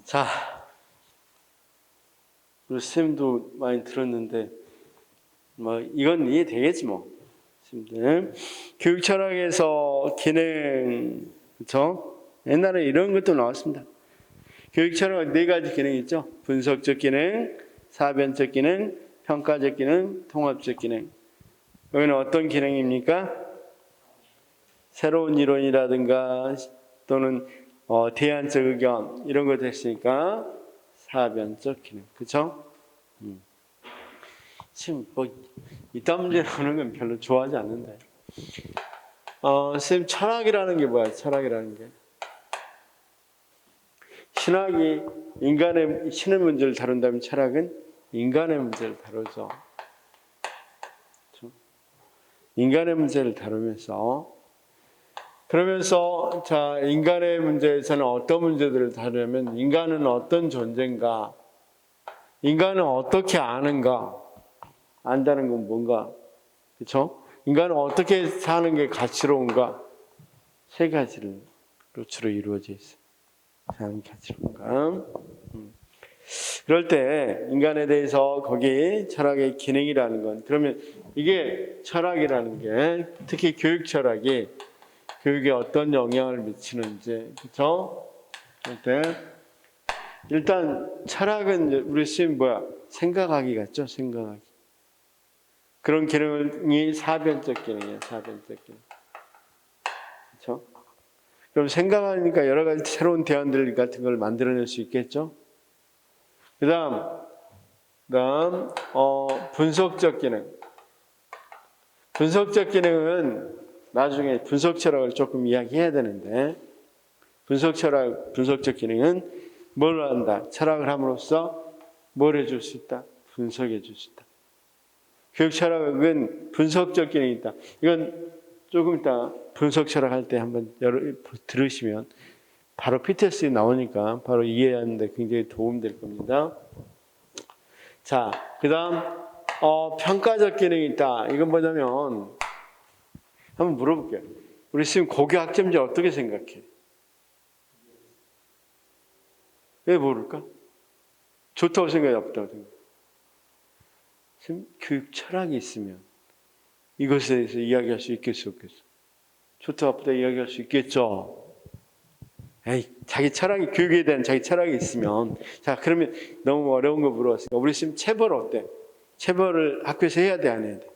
자, 우리 쌤도 많이 들었는데 뭐 이건 이해되겠지 뭐. 쌤들 교육 철학에서 기능, 그렇죠? 옛날에 이런 것도 나왔습니다. 교육 철학 네 가지 기능이 있죠. 분석적 기능, 사변적 기능, 평가적 기능, 통합적 기능. 여기는 어떤 기능입니까? 새로운 이론이라든가 또는 대안적 의견 이런 거 됐으니까 사변적 기능, 그렇죠? 지금 뭐 이딴 문제 나오는 건 별로 좋아하지 않는데. 선생님 철학이라는 게 뭐야? 철학이라는 게 신학이 신의 문제를 다룬다면 철학은 인간의 문제를 다루죠. 그렇죠? 인간의 문제를 다루면서 그러면서 자 인간의 문제에서는 어떤 문제들을 다루냐면 인간은 어떤 존재인가, 인간은 어떻게 아는가, 안다는 건 뭔가, 그렇죠? 인간은 어떻게 사는 게 가치로운가, 세 가지로 주로 이루어져 있어요. 사는 게 가치로운가. 그럴 때 인간에 대해서 거기 철학의 기능이라는 건, 그러면 이게 철학이라는 게 특히 교육 철학이 교육에 어떤 영향을 미치는지, 그렇죠? 그럴 때 일단 철학은 우리 쓰임 뭐야? 생각하기 같죠? 생각하기. 그런 기능이 사변적 기능이에요. 사변적 기능. 그렇죠? 그럼 생각하니까 여러 가지 새로운 대안들 같은 걸 만들어낼 수 있겠죠? 그다음 분석적 기능. 분석적 기능은 나중에 분석 철학을 조금 이야기해야 되는데, 분석적 기능은 뭘 한다? 철학을 함으로써 뭘 해줄 수 있다? 분석해 줄 수 있다. 교육 철학은 분석적 기능이 있다. 이건 조금 이따 분석 철학 할 때 한번 들으시면 바로 PTSD 나오니까 바로 이해하는 데 굉장히 도움될 겁니다. 자, 그 다음 평가적 기능이 있다. 이건 뭐냐면 한번 물어볼게요. 우리 지금 고교 학점제 어떻게 생각해? 왜 모를까? 좋다고 생각해, 없다고 생각해? 지금 교육 철학이 있으면 이것에 대해서 이야기할 수 있겠어, 없겠어? 좋다, 없다 이야기할 수 있겠죠? 에이, 자기 철학이, 교육에 대한 자기 철학이 있으면. 자, 그러면 너무 어려운 거 물어봤으니까 우리 지금 체벌 어때? 체벌을 학교에서 해야 돼, 안 해야 돼?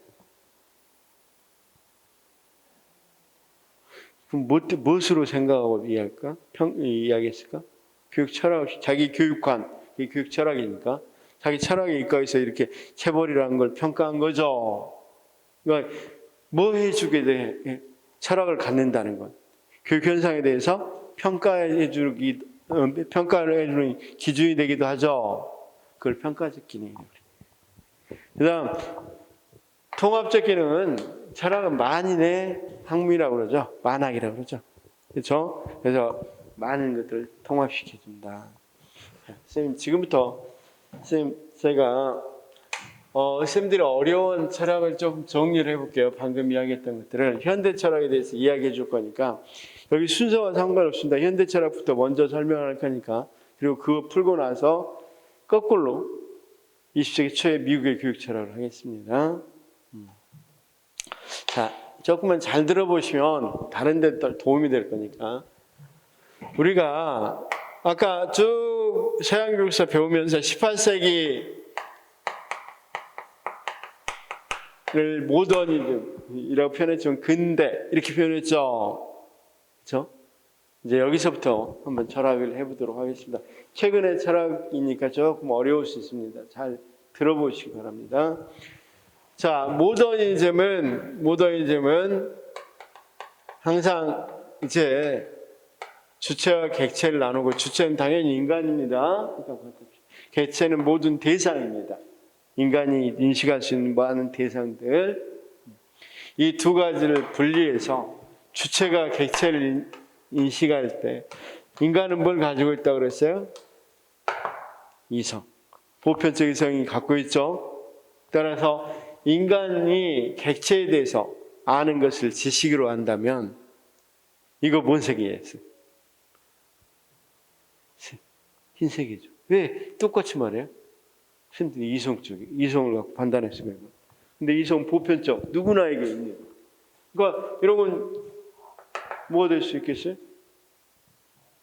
그럼 무엇으로 생각하고 이해할까? 이야기했을까? 교육 철학 없이 자기 교육관, 이 교육 철학이니까 자기 철학에 입각해서 이렇게 체벌이라는 걸 평가한 거죠. 그러니까 뭐 해주게 돼? 철학을 갖는다는 건 교육 현상에 대해서 평가를 해주는 기준이 되기도 하죠. 그걸 평가적 기능이에요. 그다음 통합적 기능은 철학은 만인의 학문이라고 그러죠. 만학이라고 그러죠. 그렇죠? 그래서 많은 것들을 통합시켜 준다. 선생님 지금부터 제가 선생님들이 어려운 철학을 좀 정리를 해볼게요. 방금 이야기했던 것들을 현대 철학에 대해서 이야기해 줄 거니까 여기 순서와 상관없습니다. 현대 철학부터 먼저 설명할 거니까, 그리고 그거 풀고 나서 거꾸로 20세기 초의 미국의 교육 철학을 하겠습니다. 자, 조금만 잘 들어보시면 다른 데 도움이 될 거니까. 우리가 아까 쭉 서양교육사 배우면서 18세기를 모더니즘이라고 표현했지만 근대 이렇게 표현했죠. 그렇죠? 이제 여기서부터 한번 철학을 해보도록 하겠습니다. 최근의 철학이니까 조금 어려울 수 있습니다. 잘 들어보시기 바랍니다. 자, 모더니즘은 항상 이제 주체와 객체를 나누고, 주체는 당연히 인간입니다. 객체는 모든 대상입니다. 인간이 인식할 수 있는 많은 대상들, 이 두 가지를 분리해서 주체가 객체를 인식할 때 인간은 뭘 가지고 있다고 그랬어요? 이성, 보편적 이성이 갖고 있죠. 따라서 인간이 객체에 대해서 아는 것을 지식으로 한다면 이거 뭔 세계예요? 흰색이죠. 왜? 똑같이 말해요. 이성을 갖고 판단했으면. 근데 이성 보편적, 누구나에게 있는. 그러니까 이런 건 뭐가 될 수 있겠어요?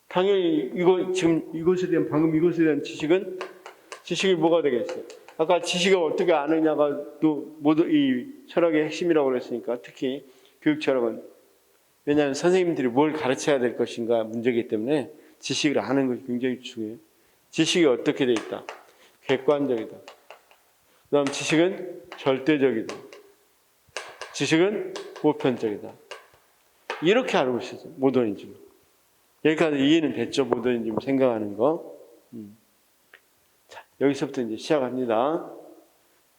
당연히 지금 이것에 대한 방금 이것에 대한 지식이 뭐가 되겠어요? 아까 지식을 어떻게 아느냐가 또 모두 이 철학의 핵심이라고 그랬으니까 특히 교육 철학은 왜냐하면 선생님들이 뭘 가르쳐야 될 것인가 문제이기 때문에 지식을 아는 것이 굉장히 중요해요. 지식이 어떻게 돼 있다? 객관적이다. 그다음 지식은 절대적이다. 지식은 보편적이다. 이렇게 알고 있었어요. 모더니즘. 여기까지 이해는 됐죠? 모더니즘 생각하는 거. 자, 여기서부터 이제 시작합니다.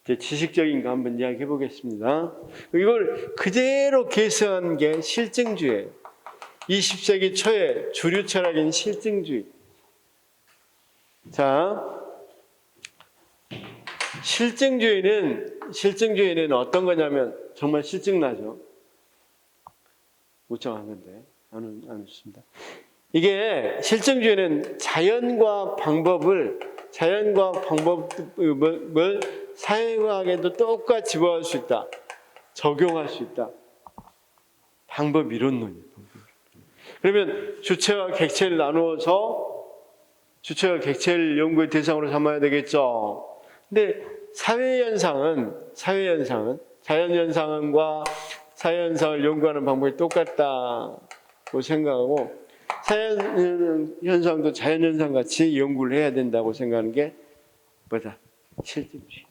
이제 지식적인 거 한번 이야기해 보겠습니다. 이걸 그대로 계승한 게 실증주의예요. 20세기 초에 주류 철학인 실증주의. 자, 실증주의는 어떤 거냐면 정말 실증나죠. 못 정한 건데 안 했습니다. 이게 실증주의는 자연과 방법을 사회과학에도 똑같이 집어할 수 있다. 적용할 수 있다. 방법 이론론이에요. 그러면 주체와 객체를 나누어서 주체와 객체를 연구의 대상으로 삼아야 되겠죠. 근데 자연현상과 사회현상을 연구하는 방법이 똑같다고 생각하고 사회현상도 자연현상 같이 연구를 해야 된다고 생각하는 게 뭐다? 실증주의.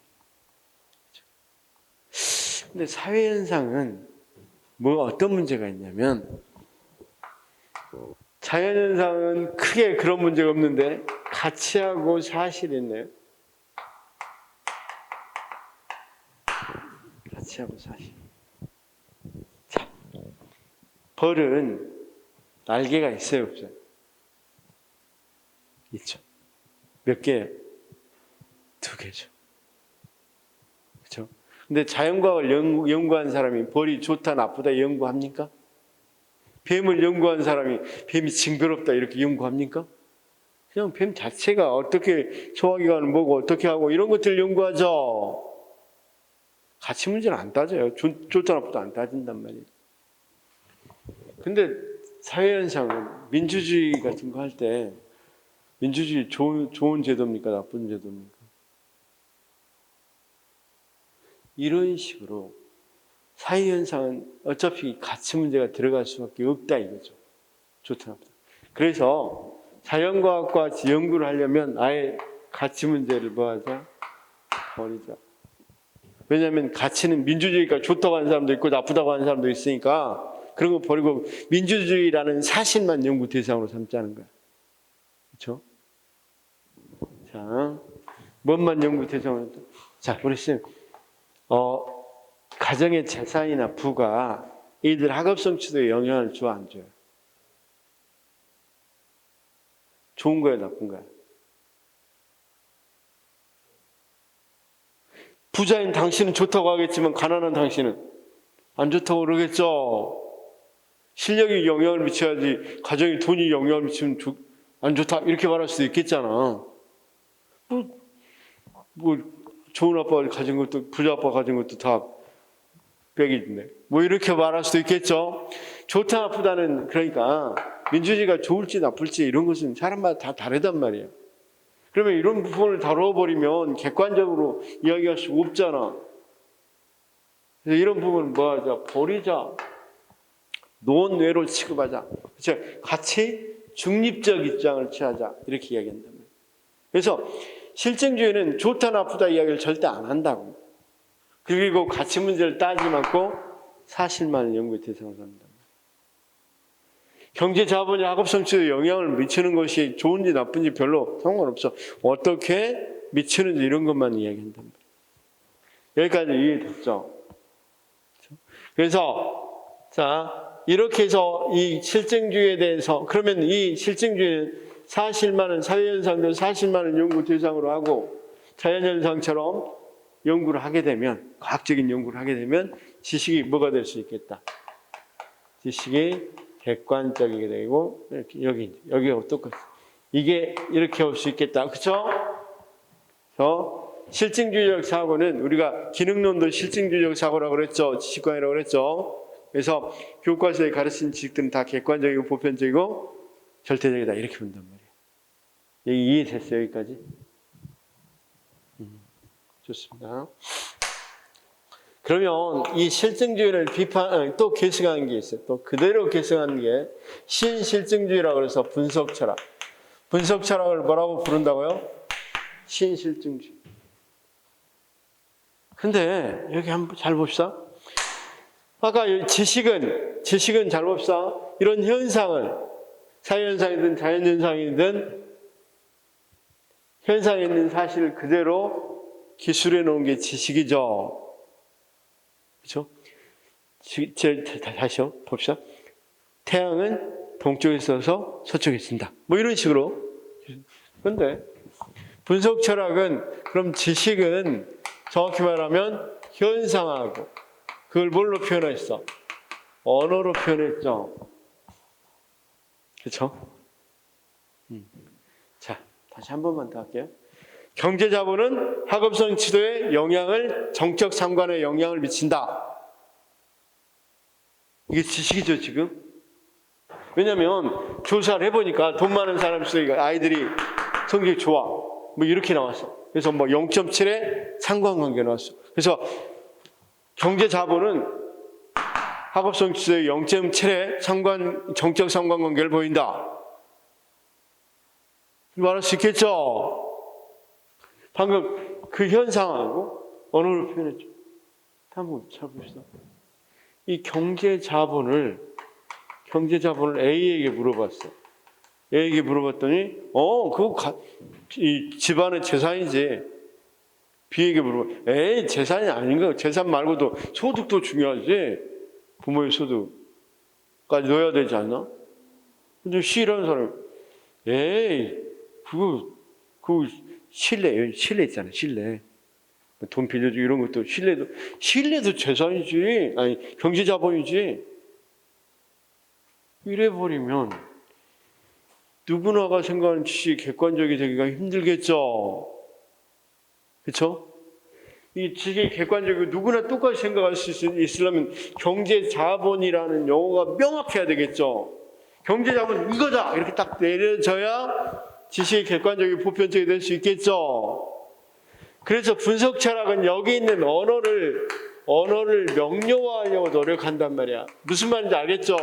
근데 사회현상은 어떤 문제가 있냐면 자연현상은 크게 그런 문제가 없는데 가치하고 사실이 있네요. 가치하고 사실. 자, 벌은 날개가 있어요, 없어요? 있죠. 몇 개예요? 2개죠. 그렇죠? 근데 자연과학을 연구한 사람이 벌이 좋다 나쁘다 연구합니까? 뱀을 연구한 사람이 뱀이 징그럽다 이렇게 연구합니까? 그냥 뱀 자체가 어떻게 소화기관을 뭐고 어떻게 하고 이런 것들을 연구하죠. 가치 문제는 안 따져요. 좋다 나쁘다 안 따진단 말이에요. 근데 사회현상은 민주주의 같은 거 할 때 민주주의 좋은 제도입니까? 나쁜 제도입니까? 이런 식으로 사회현상은 어차피 가치 문제가 들어갈 수밖에 없다 이거죠. 좋다 나쁘다. 그래서 자연과학과 연구를 하려면 아예 가치 문제를 뭐하자? 버리자. 왜냐하면 가치는 민주주의가 좋다고 하는 사람도 있고 나쁘다고 하는 사람도 있으니까 그런 거 버리고 민주주의라는 사실만 연구 대상으로 삼자는 거야. 그렇죠? 자, 뭔만 연구 대상으로? 자, 우리 쌤, 가정의 재산이나 부가 이들 학업 성취도에 영향을 줘, 안 줘요? 좋은 거예요, 나쁜 거예요? 부자인 당신은 좋다고 하겠지만 가난한 당신은 안 좋다고 그러겠죠. 실력이 영향을 미쳐야지 가정에 돈이 영향을 미치면 안 좋다 이렇게 말할 수도 있겠잖아. 좋은 아빠가 가진 것도 부자 아빠가 가진 것도 다 빽이네. 이렇게 말할 수도 있겠죠. 좋다 나쁘다는 그러니까 민주주의가 좋을지 나쁠지 이런 것은 사람마다 다 다르단 말이에요. 그러면 이런 부분을 다뤄버리면 객관적으로 이야기할 수가 없잖아. 그래서 이런 부분은 뭐하자? 버리자. 논외로 취급하자. 그렇죠? 같이 중립적 입장을 취하자. 이렇게 이야기한단 말이에요. 그래서 실증주의는 좋다 나쁘다 이야기를 절대 안 한다고. 그리고 가치 문제를 따지지 않고 사실만 연구의 대상으로 한다. 경제 자본이 학업 성취에 영향을 미치는 것이 좋은지 나쁜지 별로 상관없어. 어떻게 미치는지 이런 것만 이야기한단 말이에요. 여기까지 이해됐죠? 그래서 자 이렇게 해서 이 실증주의에 대해서 그러면 이 실증주의는 사실만은 사회현상들 사실만을 연구 대상으로 하고 자연현상처럼 연구를 하게 되면 과학적인 연구를 하게 되면 지식이 뭐가 될 수 있겠다. 지식이 객관적이게 되고 이렇게 여기가 똑같이 이게 이렇게 올 수 있겠다. 그렇죠? 실증주의적 사고는 우리가 기능론도 실증주의적 사고라고 그랬죠. 지식관이라고 그랬죠. 그래서 교과서에 가르친 지식들은 다 객관적이고 보편적이고 절대적이다. 이렇게 본단 말이에요. 이해됐어요? 여기까지? 좋습니다. 그러면 이 실증주의를 또 계승한 게 있어요. 또 그대로 계승한 게 신실증주의라고 해서 분석철학. 분석철학을 뭐라고 부른다고요? 신실증주의. 근데 여기 한번 잘 봅시다. 아까 지식은 잘 봅시다. 이런 현상을 사회현상이든 자연현상이든 현상에 있는 사실을 그대로 기술해 놓은 게 지식이죠. 그렇죠? 다시요. 봅시다. 태양은 동쪽에 서서 서쪽에 진다. 뭐 이런 식으로. 그런데 분석 철학은 그럼 지식은 정확히 말하면 현상하고 그걸 뭘로 표현했어? 언어로 표현했죠. 그렇죠? 자, 다시 한 번만 더 할게요. 경제자본은 학업성 지도에 정적 상관에 영향을 미친다. 이게 지식이죠, 지금. 왜냐하면 조사를 해보니까 돈 많은 사람일수록 아이들이 성적이 좋아. 뭐 이렇게 나왔어. 그래서 뭐 0.7에 상관관계 나왔어. 그래서 경제자본은 학업성 지도에 0.7에 정적 상관관계를 보인다. 말할 수 있겠죠? 방금 그 현상하고 언어를 표현했죠. 한번 잘 봅시다. 이 경제자본을 A에게 물어봤어. A에게 물어봤더니, 그거 이 집안의 재산이지. B에게 물어봐. 재산이 아닌가? 재산 말고도 소득도 중요하지. 부모의 소득까지 넣어야 되지 않나? 근데 C라는 사람이, 그거 신뢰 있잖아, 신뢰. 돈 빌려주고 이런 것도 신뢰도 재산이지. 아니, 경제자본이지. 이래버리면 누구나가 생각하는 지식이 객관적이 되기가 힘들겠죠. 그렇죠? 이 지식이 객관적이고 누구나 똑같이 생각할 수 있으려면 경제자본이라는 용어가 명확해야 되겠죠. 경제자본 이거다 이렇게 딱 내려져야 지식이 객관적이고 보편적이 될 수 있겠죠. 그래서 분석 철학은 여기 있는 언어를 명료화하려고 노력한단 말이야. 무슨 말인지 알겠죠?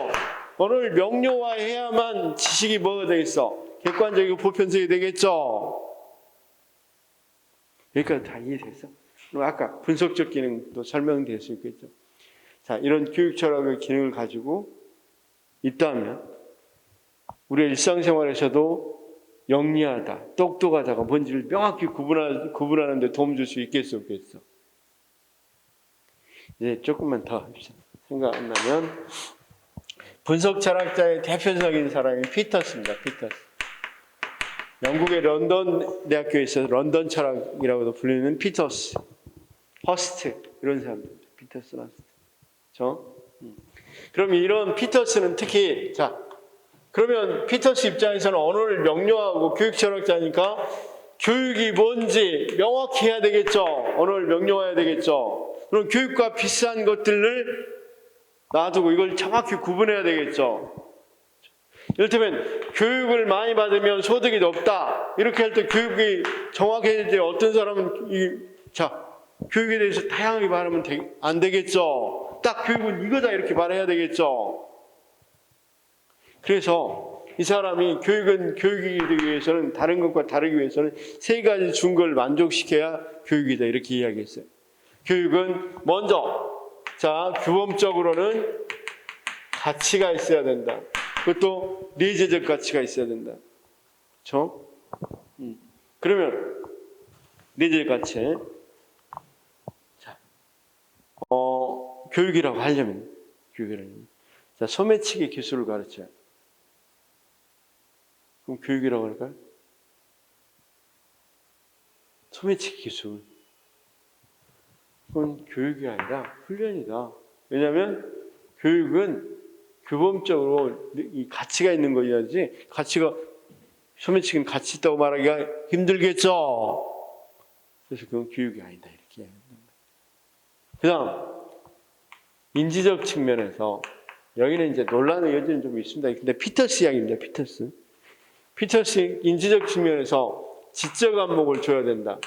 언어를 명료화해야만 지식이 뭐가 되겠어? 객관적이고 보편적이 되겠죠. 여기까지 다 이해됐어? 그럼 아까 분석적 기능도 설명될 수 있겠죠. 자, 이런 교육 철학의 기능을 가지고 있다면 우리의 일상생활에서도 영리하다, 똑똑하다가 뭔지를 명확히 구분하는 데 도움 줄 수 있겠어, 없겠어? 이제 조금만 더 합시다. 생각 안 나면 분석 철학자의 대표적인 사람이 피터스입니다. 피터스. 영국의 런던 대학교에 있어서 런던 철학이라고도 불리는 피터스, 허스트 이런 사람들. 피터스, 허스트. 그렇죠? 그럼 이런 피터스는 특히 그러면 피터스 입장에서는 언어를 명료하고 교육 철학자니까 교육이 뭔지 명확히 해야 되겠죠. 언어를 명료해야 되겠죠. 그럼 교육과 비슷한 것들을 놔두고 이걸 정확히 구분해야 되겠죠. 이를테면 교육을 많이 받으면 소득이 높다. 이렇게 할 때 교육이 정확해야 돼. 어떤 사람은 교육에 대해서 다양하게 말하면 안 되겠죠. 딱 교육은 이거다 이렇게 말해야 되겠죠. 그래서 이 사람이 교육은 교육이 되기 위해서는 다른 것과 다르기 위해서는 세 가지 준거를 만족시켜야 교육이다 이렇게 이야기했어요. 교육은 먼저 규범적으로는 가치가 있어야 된다. 그것도 내재적 가치가 있어야 된다. 그렇죠? 그러면 내재적 가치 교육이라고 하려면 소매치기 기술을 가르쳐요. 그럼 교육이라고 할까요? 소매치기 기술. 그건 교육이 아니라 훈련이다. 왜냐하면 교육은 규범적으로 이 가치가 있는 거야지. 가치가 소매치기는 같이 있다고 말하기가 힘들겠죠. 그래서 그건 교육이 아니다 이렇게 이야기합니다. 그다음 인지적 측면에서 여기는 이제 논란의 여지는 좀 있습니다. 근데 피터스 이야기입니다. 피터스 인지적 측면에서 지적 안목을 줘야 된다.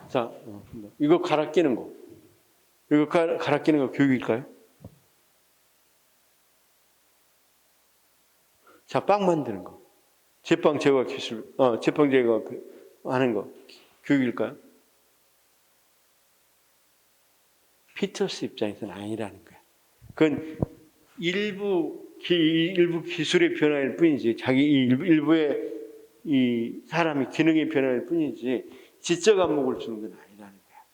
자, 이거 갈아 끼는 거. 이거 갈아 끼는 거 교육일까요? 자, 빵 만드는 거. 제빵 제거 기술, 제빵 제거 하는 거. 교육일까요? 피터스 입장에서는 아니라는 거야. 그건 일부 기술의 변화일 뿐이지, 자기 일부의 이 사람의 기능의 변화일 뿐이지, 지적 안목을 주는 건 아니라는 거야.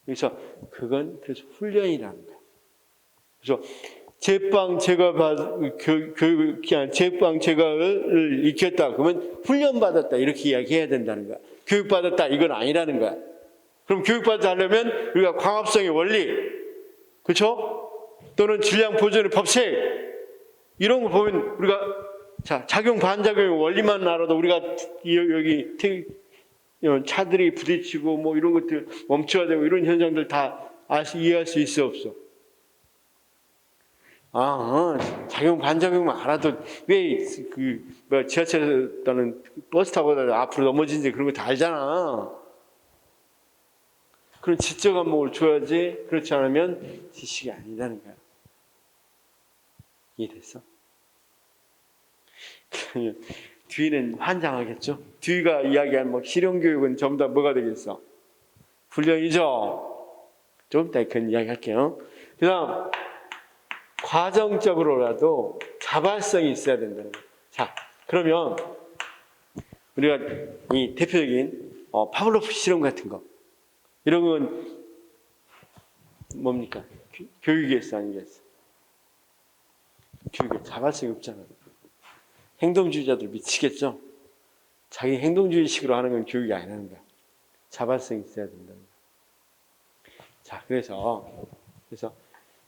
그래서 그건 그래서 훈련이라는 거야. 그래서 제빵 제과를 익혔다. 그러면 훈련받았다. 이렇게 이야기해야 된다는 거야. 교육받았다. 이건 아니라는 거야. 그럼 교육받지 않으면 우리가 광합성의 원리, 그렇죠? 또는 질량 보존의 법칙 이런 거 보면 우리가 자 작용 반작용의 원리만 알아도 우리가 여기 차들이 부딪히고 뭐 이런 것들 멈춰야 되고 이런 현상들 다 이해할 수 있어 없어? 작용 반작용만 알아도 왜 지하철 또는 버스 타고 앞으로 넘어지는지 그런 거 다 알잖아. 그런 지적 안목을 줘야지. 그렇지 않으면 지식이 아니라는 거야. 이해됐어? 뒤는 환장하겠죠? 뒤가 이야기한 뭐 실용교육은 전부 다 뭐가 되겠어? 훈련이죠? 좀 이따 그런 이야기 할게요. 그 다음 과정적으로라도 자발성이 있어야 된다는 거예요. 자, 그러면 우리가 이 대표적인 파블로프 실험 같은 거 이런 건 뭡니까? 교육이겠어 아니겠어? 교육에 자발성이 없잖아. 행동주의자들 미치겠죠? 자기 행동주의식으로 하는 건 교육이 아니라는 거야. 자발성이 있어야 된다는 거야. 자, 그래서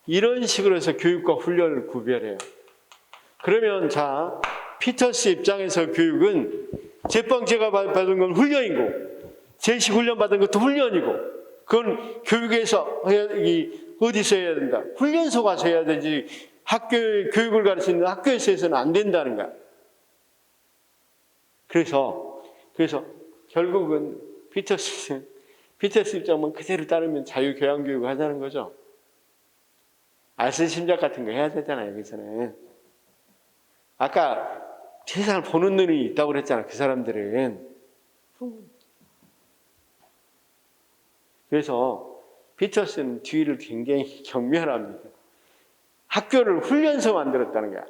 이런 식으로 해서 교육과 훈련을 구별해요. 그러면 자, 피터스 입장에서 교육은 제빵 제가 받은 건 훈련이고 제시 훈련 받은 것도 훈련이고 그건 교육에서 어디서 해야 된다? 훈련소 가서 해야 되지 학교 교육을 가르치는 학교에서 해서는 안 된다는 거야. 그래서 결국은 피터스 입장만 그대로 따르면 자유교양교육을 하자는 거죠. 알쓸심작 같은 거 해야 되잖아요, 여기서는. 아까 세상을 보는 눈이 있다고 그랬잖아, 그 사람들은. 그래서 피터스는 뒤를 굉장히 경멸합니다. 학교를 훈련소 만들었다는 거야.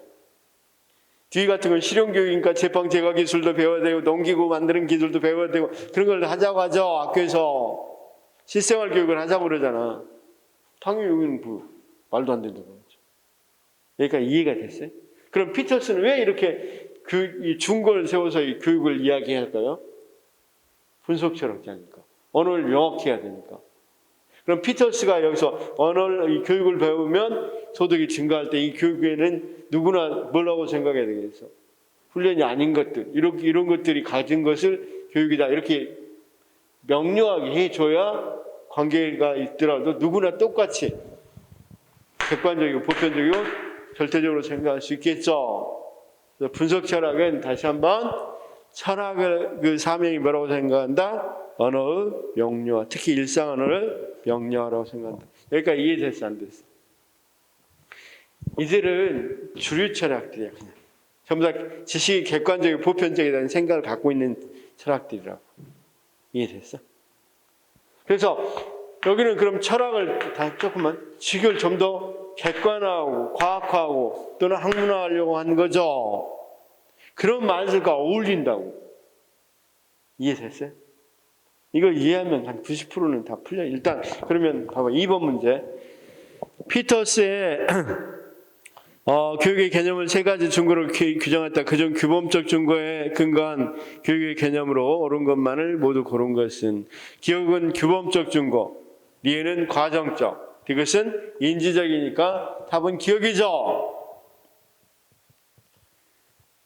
뒤 같은 건 실용교육이니까 제빵 제과 기술도 배워야 되고 농기구 만드는 기술도 배워야 되고 그런 걸 하자고 하죠. 학교에서 실생활 교육을 하자고 그러잖아. 당연히 여기는 말도 안 된다고 하죠. 그러니까 이해가 됐어요? 그럼 피터스는 왜 이렇게 이 중고를 세워서 이 교육을 이야기할까요? 분석 철학이 하니까. 언어를 명확히 해야 되니까. 그럼 피터스가 여기서 이 교육을 배우면 소득이 증가할 때 이 교육에는 누구나 뭐라고 생각해야 되겠어? 훈련이 아닌 것들, 이런 것들이 가진 것을 교육이다. 이렇게 명료하게 해줘야 관계가 있더라도 누구나 똑같이 객관적이고 보편적이고 절대적으로 생각할 수 있겠죠. 그래서 분석 철학은 다시 한번 철학의 그 사명이 뭐라고 생각한다? 언어의 명료화, 특히 일상 언어를 명료화라고 생각한다. 여기까지 이해됐어, 안 됐어? 이들은 주류 철학들이야, 그냥. 전부 다 지식이 객관적이고 보편적이라는 생각을 갖고 있는 철학들이라고. 이해됐어? 그래서 여기는 그럼 철학을 다 조금만 지식을 좀 더 객관화하고 과학화하고 또는 학문화하려고 하는 거죠. 그런 말들과 어울린다고. 이해됐어요? 이거 이해하면 한 90%는 다 풀려. 일단 그러면 봐봐. 2번 문제. 피터스의 교육의 개념을 세 가지 증거로 규정했다. 그중 규범적 증거에 근거한 교육의 개념으로 옳은 것만을 모두 고른 것은 기억은 규범적 증거, 리에는 과정적, 이것은 인지적이니까 답은 기억이죠.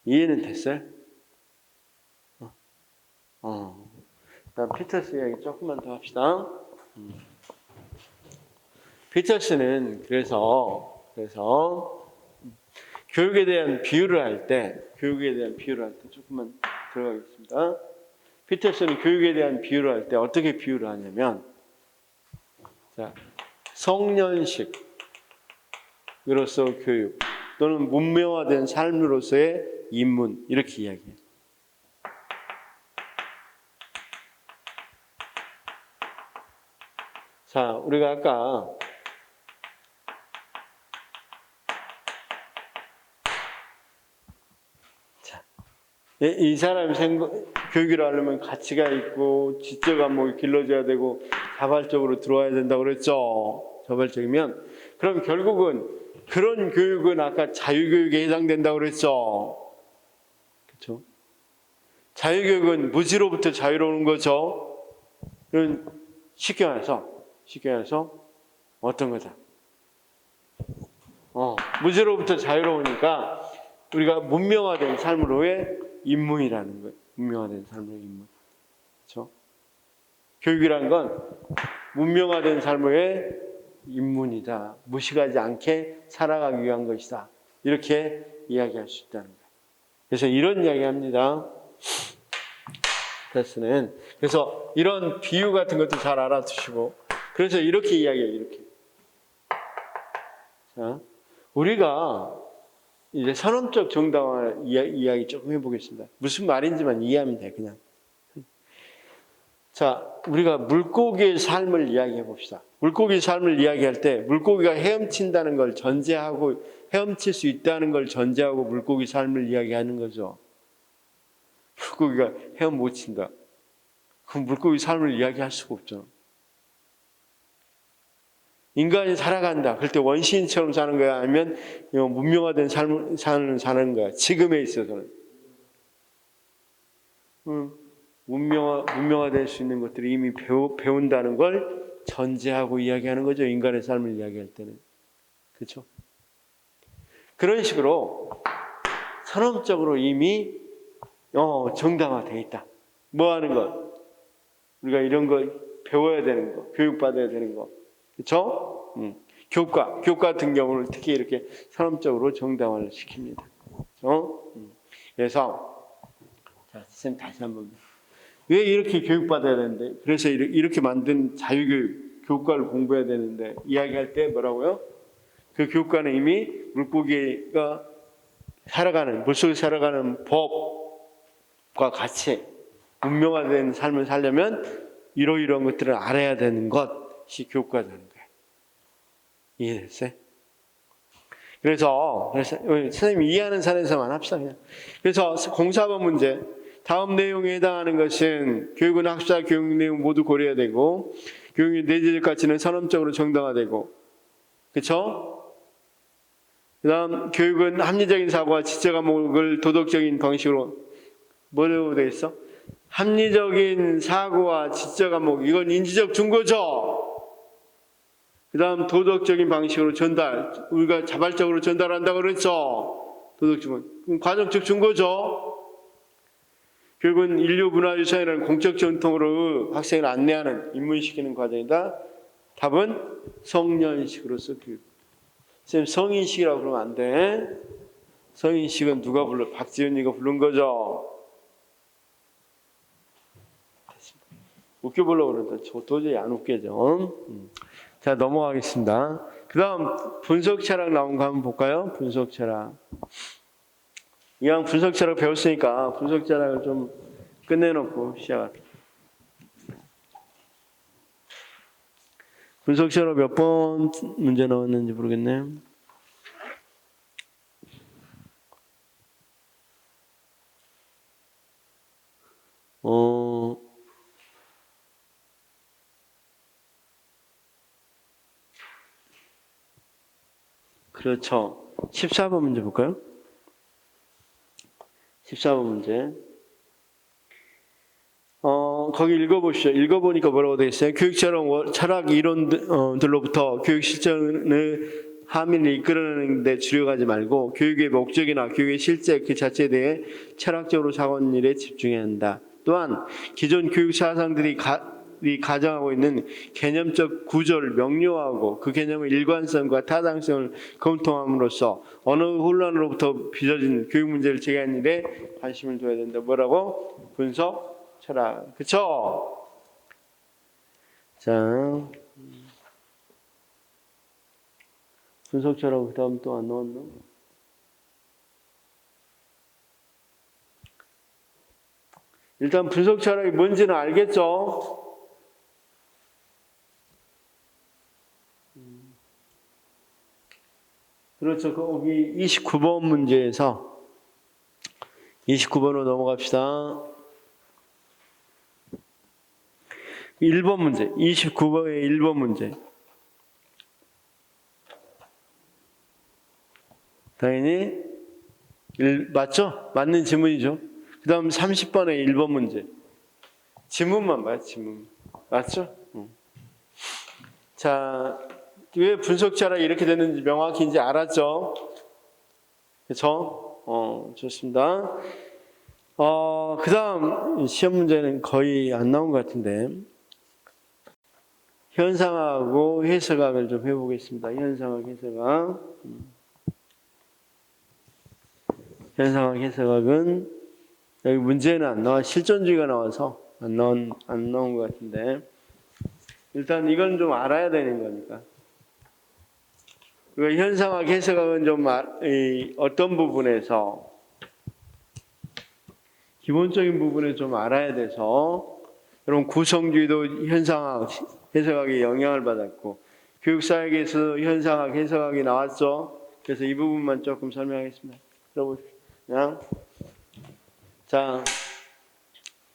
이해는 됐어요? 그다음 피터스 이야기 조금만 더 합시다. 피터스는 그래서 교육에 대한 비유를 할 때 조금만 들어가겠습니다. 피터스는 교육에 대한 비유를 할 때 어떻게 비유를 하냐면, 자, 성년식으로서 교육 또는 문명화된 삶으로서의 입문, 이렇게 이야기해요. 자, 우리가 아까 이 사람 교육을 하려면 가치가 있고 지적 안목이 길러져야 되고 자발적으로 들어와야 된다고 그랬죠. 자발적이면 그럼 결국은 그런 교육은 아까 자유교육에 해당된다고 그랬죠. 그렇죠? 자유교육은 무지로부터 자유로운 거죠. 쉽게 말해서 어떤 거다? 무지로부터 자유로우니까 우리가 문명화된 삶으로의 입문이라는 거예요. 문명화된 삶으로의 입문. 그렇죠? 교육이란 건 문명화된 삶의 입문이다. 무식하지 않게 살아가기 위한 것이다. 이렇게 이야기할 수 있다는 거예요. 그래서 이런 이야기합니다. 그래서 이런 비유 같은 것도 잘 알아두시고, 그래서 이렇게 이야기해요. 이렇게. 자, 우리가 이제 선언적 정당화 이야기 조금 해보겠습니다. 무슨 말인지만 이해하면 돼, 그냥. 자, 우리가 물고기의 삶을 이야기해 봅시다. 물고기 삶을 이야기할 때 물고기가 헤엄친다는 걸 전제하고, 헤엄칠 수 있다는 걸 전제하고 물고기 삶을 이야기하는 거죠. 물고기가 헤엄 못 친다. 그럼 물고기 삶을 이야기할 수가 없잖아. 인간이 살아간다. 그럴 때 원시인처럼 사는 거야? 아니면 문명화된 삶을 사는 거야? 지금에 있어서는. 문명화될 수 있는 것들이 이미 배운다는 걸 전제하고 이야기하는 거죠. 인간의 삶을 이야기할 때는. 그렇죠? 그런 식으로 선언적으로 이미 정당화되어 있다. 뭐 하는 것? 우리가 이런 거 배워야 되는 거, 교육받아야 되는 거. 그렇죠? 교과 같은 경우는 특히 이렇게 선언적으로 정당화를 시킵니다. 그렇죠? 그래서 자, 선생님 다시 한번, 왜 이렇게 교육받아야 되는데, 그래서 이렇게 만든 자유교육, 교과를 공부해야 되는데, 이야기할 때 뭐라고요? 그 교과는 이미 물고기가 물속에 살아가는 법과 같이 문명화된 삶을 살려면 이러이러한 것들을 알아야 되는 것이 교과라는 거예요. 이해됐어요? 그래서 선생님이 이해하는 선에서만 합시다. 그냥. 그래서 04번 문제, 다음 내용에 해당하는 것은 교육은 학사 교육 내용 모두 고려해야 되고, 교육의 내재적 가치는 선언적으로 정당화되고, 그렇죠? 그 다음 교육은 합리적인 사고와 지적 안목을 도덕적인 방식으로, 뭐라고 되어 있어? 합리적인 사고와 지적 안목, 이건 인지적 증거죠. 그 다음 도덕적인 방식으로 우리가 자발적으로 전달한다고 그랬죠. 도덕적인 과정적 증거죠. 교육은 인류 문화유산이라는 공적 전통으로 학생을 안내하는, 입문시키는 과정이다. 답은 성년식으로서 교육. 선생님, 성인식이라고 그러면 안 돼. 성인식은 누가 불러? 박지윤이가 부른 거죠. 웃겨보려고 그러는데 도저히 안 웃겨져. 자, 넘어가겠습니다. 그 다음 분석 철학 나온 거 한번 볼까요? 분석 철학. 이왕 분석 철학 배웠으니까 분석 철학을 좀 끝내놓고 시작할게요. 분석 철학 몇 번 문제 나왔는지 모르겠네요. 그렇죠. 14번 문제 볼까요? 14번 문제. 거기 읽어보시죠. 읽어보니까 뭐라고 되어 있어요? 교육 철학 이론들로부터 교육 실천을 함의를 이끌어내는 데 주력하지 말고 교육의 목적이나 교육의 실제 그 자체에 대해 철학적으로 작은 일에 집중해야 한다. 또한 기존 교육 사상들이 가정하고 있는 개념적 구조를 명료하고 그 개념의 일관성과 타당성을 검토함으로써 언어 혼란으로부터 빚어진 교육 문제를 제기하는 일에 관심을 둬야 된다. 뭐라고? 분석, 철학. 그쵸? 자, 분석, 철학, 그 다음 또 안 나왔나? 일단 분석 철학이 뭔지는 알겠죠? 그렇죠. 거기 29번 문제에서 29번으로 넘어갑시다. 1번 문제, 29번의 1번 문제. 당연히 맞죠? 맞는 지문이죠. 그 다음 30번의 1번 문제. 지문만 봐요, 지문. 맞죠? 자, 왜 분석 철학이 이렇게 됐는지 명확히 이제 알았죠? 그렇죠? 좋습니다. 그 다음 시험 문제는 거의 안 나온 것 같은데 현상학하고 해석학을 좀 해보겠습니다. 현상학, 해석학. 현상학, 해석학은 여기 문제는 안 나와. 실존주의가 나와서 안 나온 것 같은데 일단 이건 좀 알아야 되는 거니까. 그리고 현상학, 해석학은 좀 어떤 부분에서 기본적인 부분을 좀 알아야 돼서 여러분 구성주의도 현상학, 해석학에 영향을 받았고 교육사역에서 현상학, 해석학이 나왔죠. 그래서 이 부분만 조금 설명하겠습니다. 들어보십시오. 그냥 자,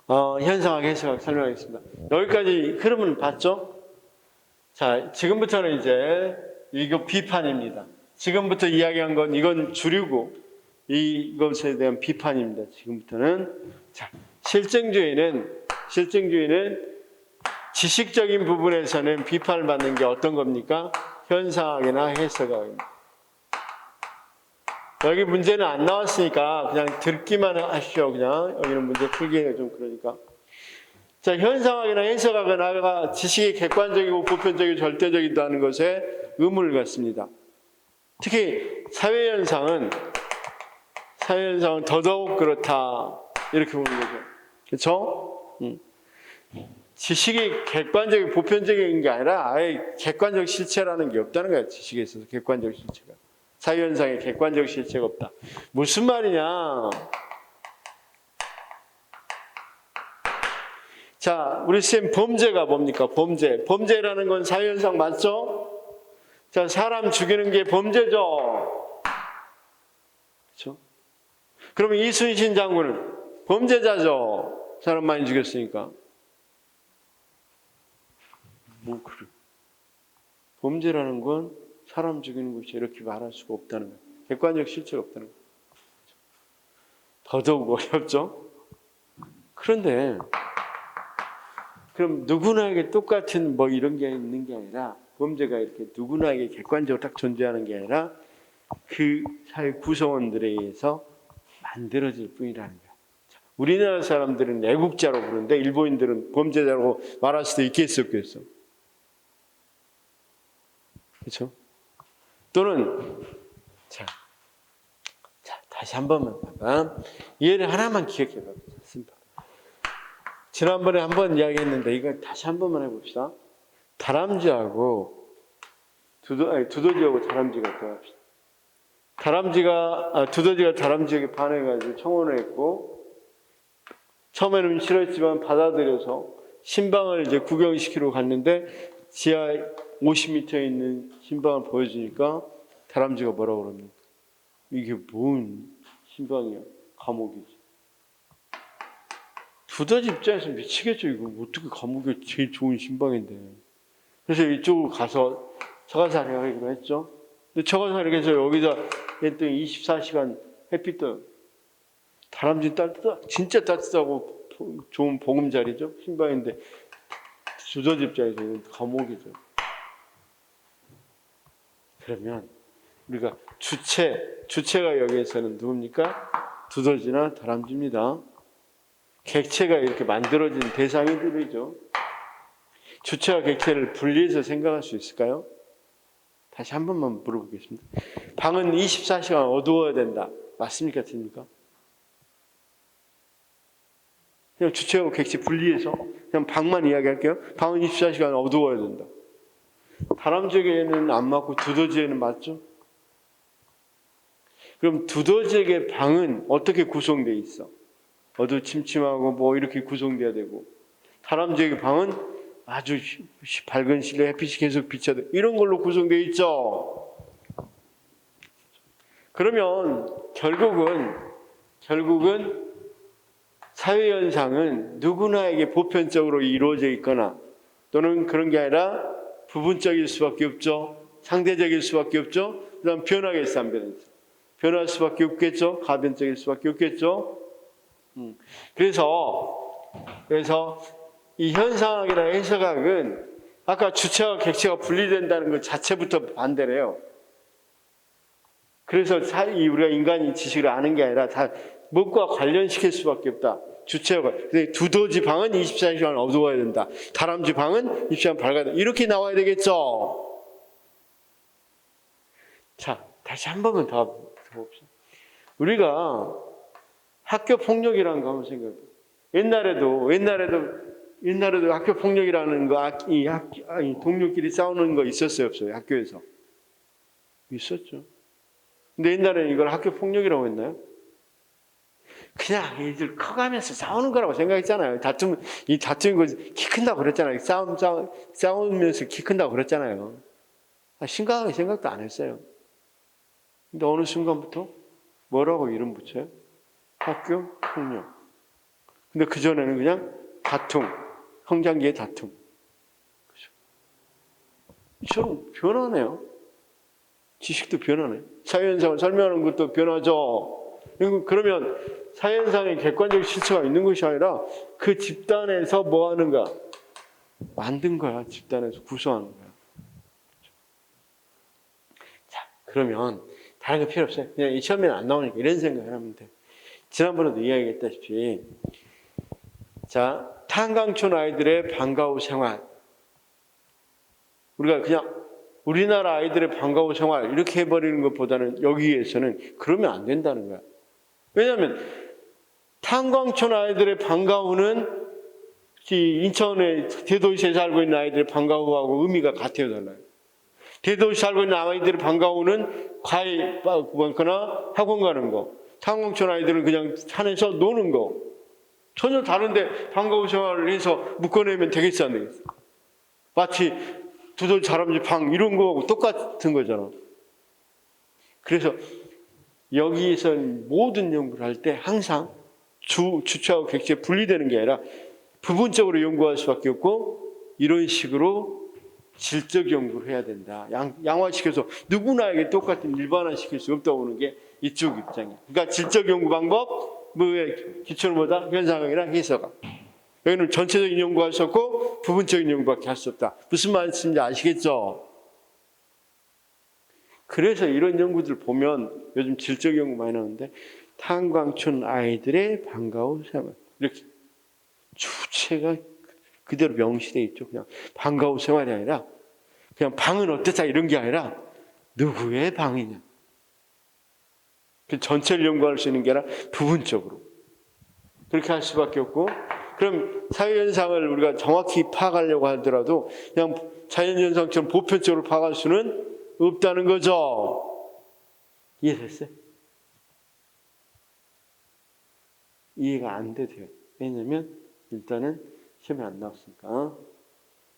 현상학, 해석학 설명하겠습니다. 여기까지 흐름은 봤죠? 자, 지금부터는 이제 이거 비판입니다. 지금부터 이야기한 건 이건 주류고 이것에 대한 비판입니다. 지금부터는 자, 실증주의는 지식적인 부분에서는 비판을 받는 게 어떤 겁니까? 현상학이나 해석학입니다. 여기 문제는 안 나왔으니까 그냥 듣기만 하시죠. 그냥 여기는 문제 풀기가 좀 그러니까. 자, 현상학이나 해석학은 아까 지식이 객관적이고 보편적이고 절대적이다는 것에 의문을 갖습니다. 특히 사회현상은 더더욱 그렇다 이렇게 보는 거죠. 그렇죠? 지식이 객관적이고 보편적인 게 아니라 아예 객관적 실체라는 게 없다는 거예요. 지식에 있어서 객관적 실체가. 사회현상에 객관적 실체가 없다. 무슨 말이냐? 자, 우리 쌤 범죄가 뭡니까? 범죄라는 건 사회현상 맞죠? 자, 사람 죽이는 게 범죄죠. 그렇죠? 그러면 이순신 장군은 범죄자죠. 사람 많이 죽였으니까. 뭐 그래? 범죄라는 건 사람 죽이는 것이 이렇게 말할 수가 없다는 거예요. 객관적 실체가 없다는 거예요. 더더욱 어렵죠? 그런데 그럼 누구나에게 똑같은 뭐 이런 게 있는 게 아니라 범죄가 이렇게 누구나에게 객관적으로 딱 존재하는 게 아니라 그 사회 구성원들에 의해서 만들어질 뿐이라는 거예요. 우리나라 사람들은 애국자로 부르는데 일본인들은 범죄자라고 말할 수도 있겠어 없겠어? 그렇죠? 또는 자 다시 한 번만 봐봐. 얘를 하나만 기억해봐. 지난번에 한 번 이야기했는데 이거 다시 한 번만 해봅시다. 다람쥐하고 두더지하고 다람쥐가 들어갑시다. 두더지가 다람쥐에게 반해가지고 청혼을 했고 처음에는 싫어했지만 받아들여서 신방을 이제 구경시키러 갔는데 지하 50m에 있는 신방을 보여주니까 다람쥐가 뭐라고 그럽니까? 이게 뭔 신방이야? 감옥이지. 두더지 입장에서 미치겠죠. 이거 어떻게 감옥이 제일 좋은 신방인데. 그래서 이쪽으로 가서 처가살이 하기로 했죠. 근데 처가살이 해서 여기다 했더니 24시간 햇빛 떠요. 다람쥐 진짜 따뜻하고 좋은 보금자리죠. 신방인데 주도지 입장에서는 감옥이죠. 그러면 우리가 주체가 여기에서는 누굽니까? 두더지나 다람쥐입니다. 객체가 이렇게 만들어진 대상이들이죠. 주체와 객체를 분리해서 생각할 수 있을까요? 다시 한 번만 물어보겠습니다. 방은 24시간 어두워야 된다. 맞습니까? 틀립니까? 그냥 주체하고 객체 분리해서 그냥 방만 이야기할게요. 방은 24시간 어두워야 된다. 다람쥐에게는 안 맞고 두더지에는 맞죠? 그럼 두더지에게 방은 어떻게 구성되어 있어? 어두침침하고 뭐 이렇게 구성돼야 되고, 다람쥐에게 방은 아주 밝은 실내 햇빛이 계속 비쳐도 이런 걸로 구성되어 있죠. 그러면 결국은 사회현상은 누구나에게 보편적으로 이루어져 있거나 또는 그런 게 아니라 부분적일 수밖에 없죠. 상대적일 수밖에 없죠. 그 다음 변하겠어, 안 변하겠어? 변할 수밖에 없겠죠. 가변적일 수밖에 없겠죠. 그래서 이 현상학이나 해석학은 아까 주체와 객체가 분리된다는 것 자체부터 반대래요. 그래서 우리가 인간이 지식을 아는 게 아니라 다 무엇과 관련시킬 수밖에 없다. 주체가. 두더지 방은 24시간 어두워야 된다. 다람쥐 방은 24시간 밝아야 된다. 이렇게 나와야 되겠죠. 자, 다시 한 번만 더 봅시다. 우리가 학교 폭력이라는 거 한번 생각해 보세요. 옛날에도 학교 폭력이라는 거, 동료끼리 싸우는 거 있었어요, 없어요? 학교에서. 있었죠. 근데 옛날에는 이걸 학교 폭력이라고 했나요? 그냥 애들 커가면서 싸우는 거라고 생각했잖아요. 다투는 거 키 큰다고 그랬잖아요. 싸우면서 키 큰다고 그랬잖아요. 심각하게 생각도 안 했어요. 근데 어느 순간부터 뭐라고 이름 붙여요? 학교 폭력. 근데 그전에는 그냥 다툼, 성장기의 다툼. 좀 변하네요. 지식도 변하네. 사회현상을 설명하는 것도 변하죠. 그러면 사회현상에 객관적 실체가 있는 것이 아니라 그 집단에서 뭐 하는가? 만든 거야. 집단에서 구성하는 거야. 자, 그러면 다른 거 필요 없어요. 그냥 이 시험에는 안 나오니까 이런 생각을 하면 돼. 지난번에도 이야기했다시피, 자, 탄광촌 아이들의 방과 후 생활. 우리가 그냥 우리나라 아이들의 방과 후 생활 이렇게 해버리는 것보다는 여기에서는 그러면 안 된다는 거야. 왜냐하면 탄광촌 아이들의 방과 후는 인천의 대도시에 살고 있는 아이들의 방과 후하고 의미가 같아요, 달라요. 대도시 살고 있는 아이들의 방과 후는 과외 받거나 학원 가는 거. 탄광촌 아이들은 그냥 산에서 노는 거. 전혀 다른데 방과 후 생활을 해서 묶어내면 되겠어, 안 되겠어? 마치 두더지 다람쥐 방 이런 거하고 똑같은 거잖아. 그래서 여기서 모든 연구를 할 때 항상 주체하고 객체 분리되는 게 아니라 부분적으로 연구할 수밖에 없고 이런 식으로 질적 연구를 해야 된다. 양화시켜서 누구나에게 똑같은 일반화시킬 수 없다고 하는 게 이쪽 입장이에요. 그러니까 질적 연구 방법, 뭐의 기초는 뭐다? 현상학이랑 해석학. 여기는 전체적인 연구할 수 없고 부분적인 연구밖에 할 수 없다. 무슨 말씀인지 아시겠죠? 그래서 이런 연구들 보면 요즘 질적 연구 많이 나오는데 탄광촌 아이들의 방과 후 생활 이렇게 주체가 그대로 명시되어 있죠. 그냥 방과 후 생활이 아니라 그냥 방은 어떻다 이런 게 아니라 누구의 방이냐. 전체를 연구할 수 있는 게 아니라 부분적으로 그렇게 할 수밖에 없고, 그럼 사회현상을 우리가 정확히 파악하려고 하더라도 그냥 자연현상처럼 보편적으로 파악할 수는 없다는 거죠. 이해됐어요? 이해가 안 돼요. 왜냐면 일단은 시험에 안 나왔으니까.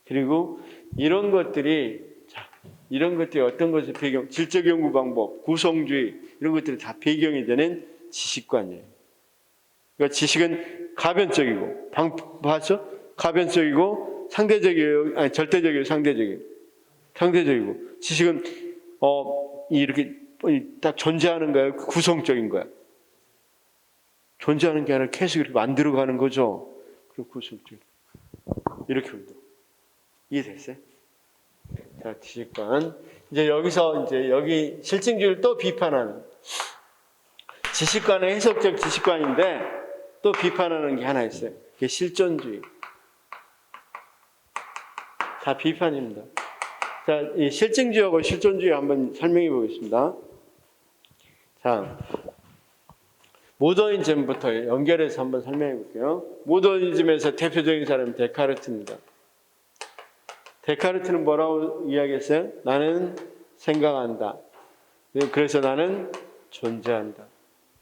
그리고 이런 것들이 어떤 것을 배경, 질적 연구 방법, 구성주의 이런 것들이 다 배경이 되는 지식관이에요. 그러니까 지식은 가변적이고, 봤죠? 가변적이고 상대적이에요. 아니 절대적이에요. 상대적이에요. 상대적이고 지식은 이렇게 딱 존재하는 거예요. 구성적인 거야. 존재하는 게 아니라 계속 이렇게 만들어가는 거죠. 그리고 구속주의. 이렇게 운동. 이해됐어요? 자, 지식관. 이제 여기서 이제 여기 실증주의를 또 비판하는. 지식관은 해석적 지식관인데 또 비판하는 게 하나 있어요. 그게 실존주의. 다 비판입니다. 자, 이 실증주의하고 실존주의 한번 설명해 보겠습니다. 자, 모더니즘부터 연결해서 한번 설명해 볼게요. 모더니즘에서 대표적인 사람은 데카르트입니다. 데카르트는 뭐라고 이야기했어요? 나는 생각한다. 그래서 나는 존재한다.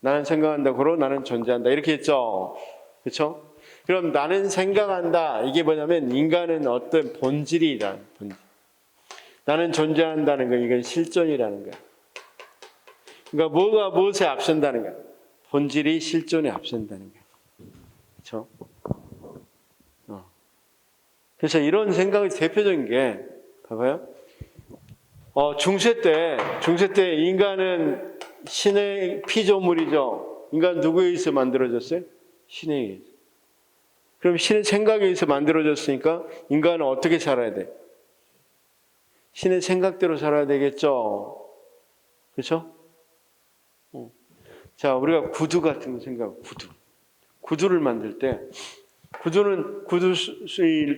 나는 생각한다. 그러고 나는 존재한다. 이렇게 했죠. 그렇죠? 그럼 나는 생각한다. 이게 뭐냐면 인간은 어떤 본질이다. 본질. 나는 존재한다는 거 이건 실존이라는 거야. 그러니까 뭐가 무엇에 앞선다는 거야. 본질이 실존에 앞선다는 거야. 그렇죠? 그래서 이런 생각이 대표적인 게 봐봐요. 중세 때 인간은 신의 피조물이죠. 인간 누구에 의해서 만들어졌어요? 신에 의해서. 그럼 신의 생각에 의해서 만들어졌으니까 인간은 어떻게 살아야 돼? 신의 생각대로 살아야 되겠죠. 그렇죠? 자, 우리가 구두 같은 거 생각하고 구두를 만들 때 구두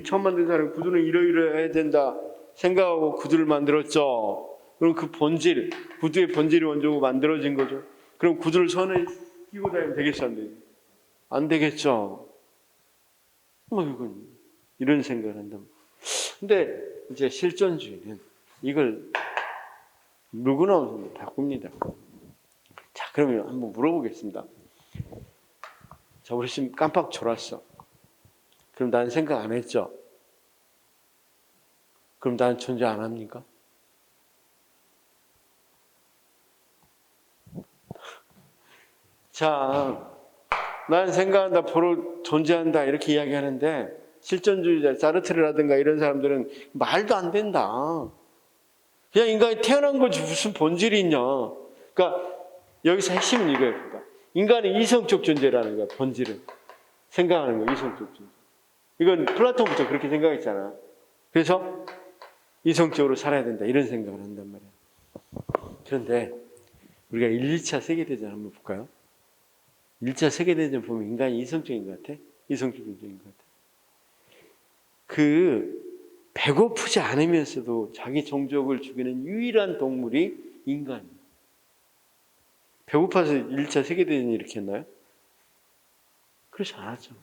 처음 만든 사람이 구두는 이러이러해야 된다 생각하고 구두를 만들었죠. 그럼 그 본질, 구두의 본질이 먼저 만들어진 거죠. 그럼 구두를 손에 끼고 다니면 되겠어, 안 되겠어? 안 되겠죠. 이건 이런 생각을 한다면. 근데 이제 실존주의는 이걸 물고 나오면 바꿉니다. 자, 그러면 한번 물어보겠습니다. 자, 우리 지금 깜빡 졸았어. 그럼 나는 생각 안 했죠? 그럼 나는 존재 안 합니까? 자, 나는 생각한다, 보러 존재한다 이렇게 이야기하는데 실존주의자, 사르트르라든가 이런 사람들은 말도 안 된다. 그냥 인간이 태어난 거지 무슨 본질이 있냐. 그러니까 여기서 핵심은 이거예요. 그러니까 인간은 이성적 존재라는 거야. 본질은. 생각하는 거 이성적 존재. 이건 플라톤부터 그렇게 생각했잖아. 그래서 이성적으로 살아야 된다 이런 생각을 한단 말이야. 그런데 우리가 1, 2차 세계대전 한번 볼까요? 1차 세계대전 보면 인간이 이성적인 것 같아? 이성적 존재인 것 같아? 배고프지 않으면서도 자기 종족을 죽이는 유일한 동물이 인간이에요. 배고파서 1차 세계대전이 일으켰나요? 그렇지 않았죠.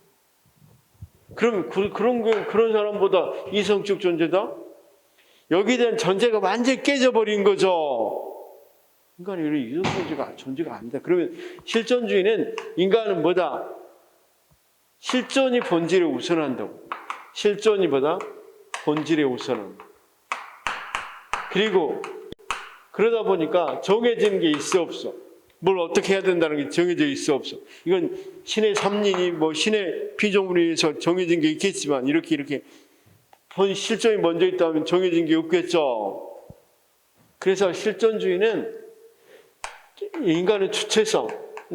그럼 그런 사람보다 이성적 존재다? 여기에 대한 전제가 완전히 깨져버린 거죠. 인간이 이런 이성적 존재가 아니다. 그러면 실존주의는 인간은 뭐다? 실존이 본질에 우선한다고. 실존이 뭐다? 본질에 우선한다. 그리고 그러다 보니까 정해진 게 있어 없어. 뭘 어떻게 해야 된다는 게 정해져 있어 없어. 이건 신의 삼린이 신의 피조물에 의해서 정해진 게 있겠지만 이렇게 본 실존이 먼저 있다면 정해진 게 없겠죠. 그래서 실존주의는 인간의 주체성을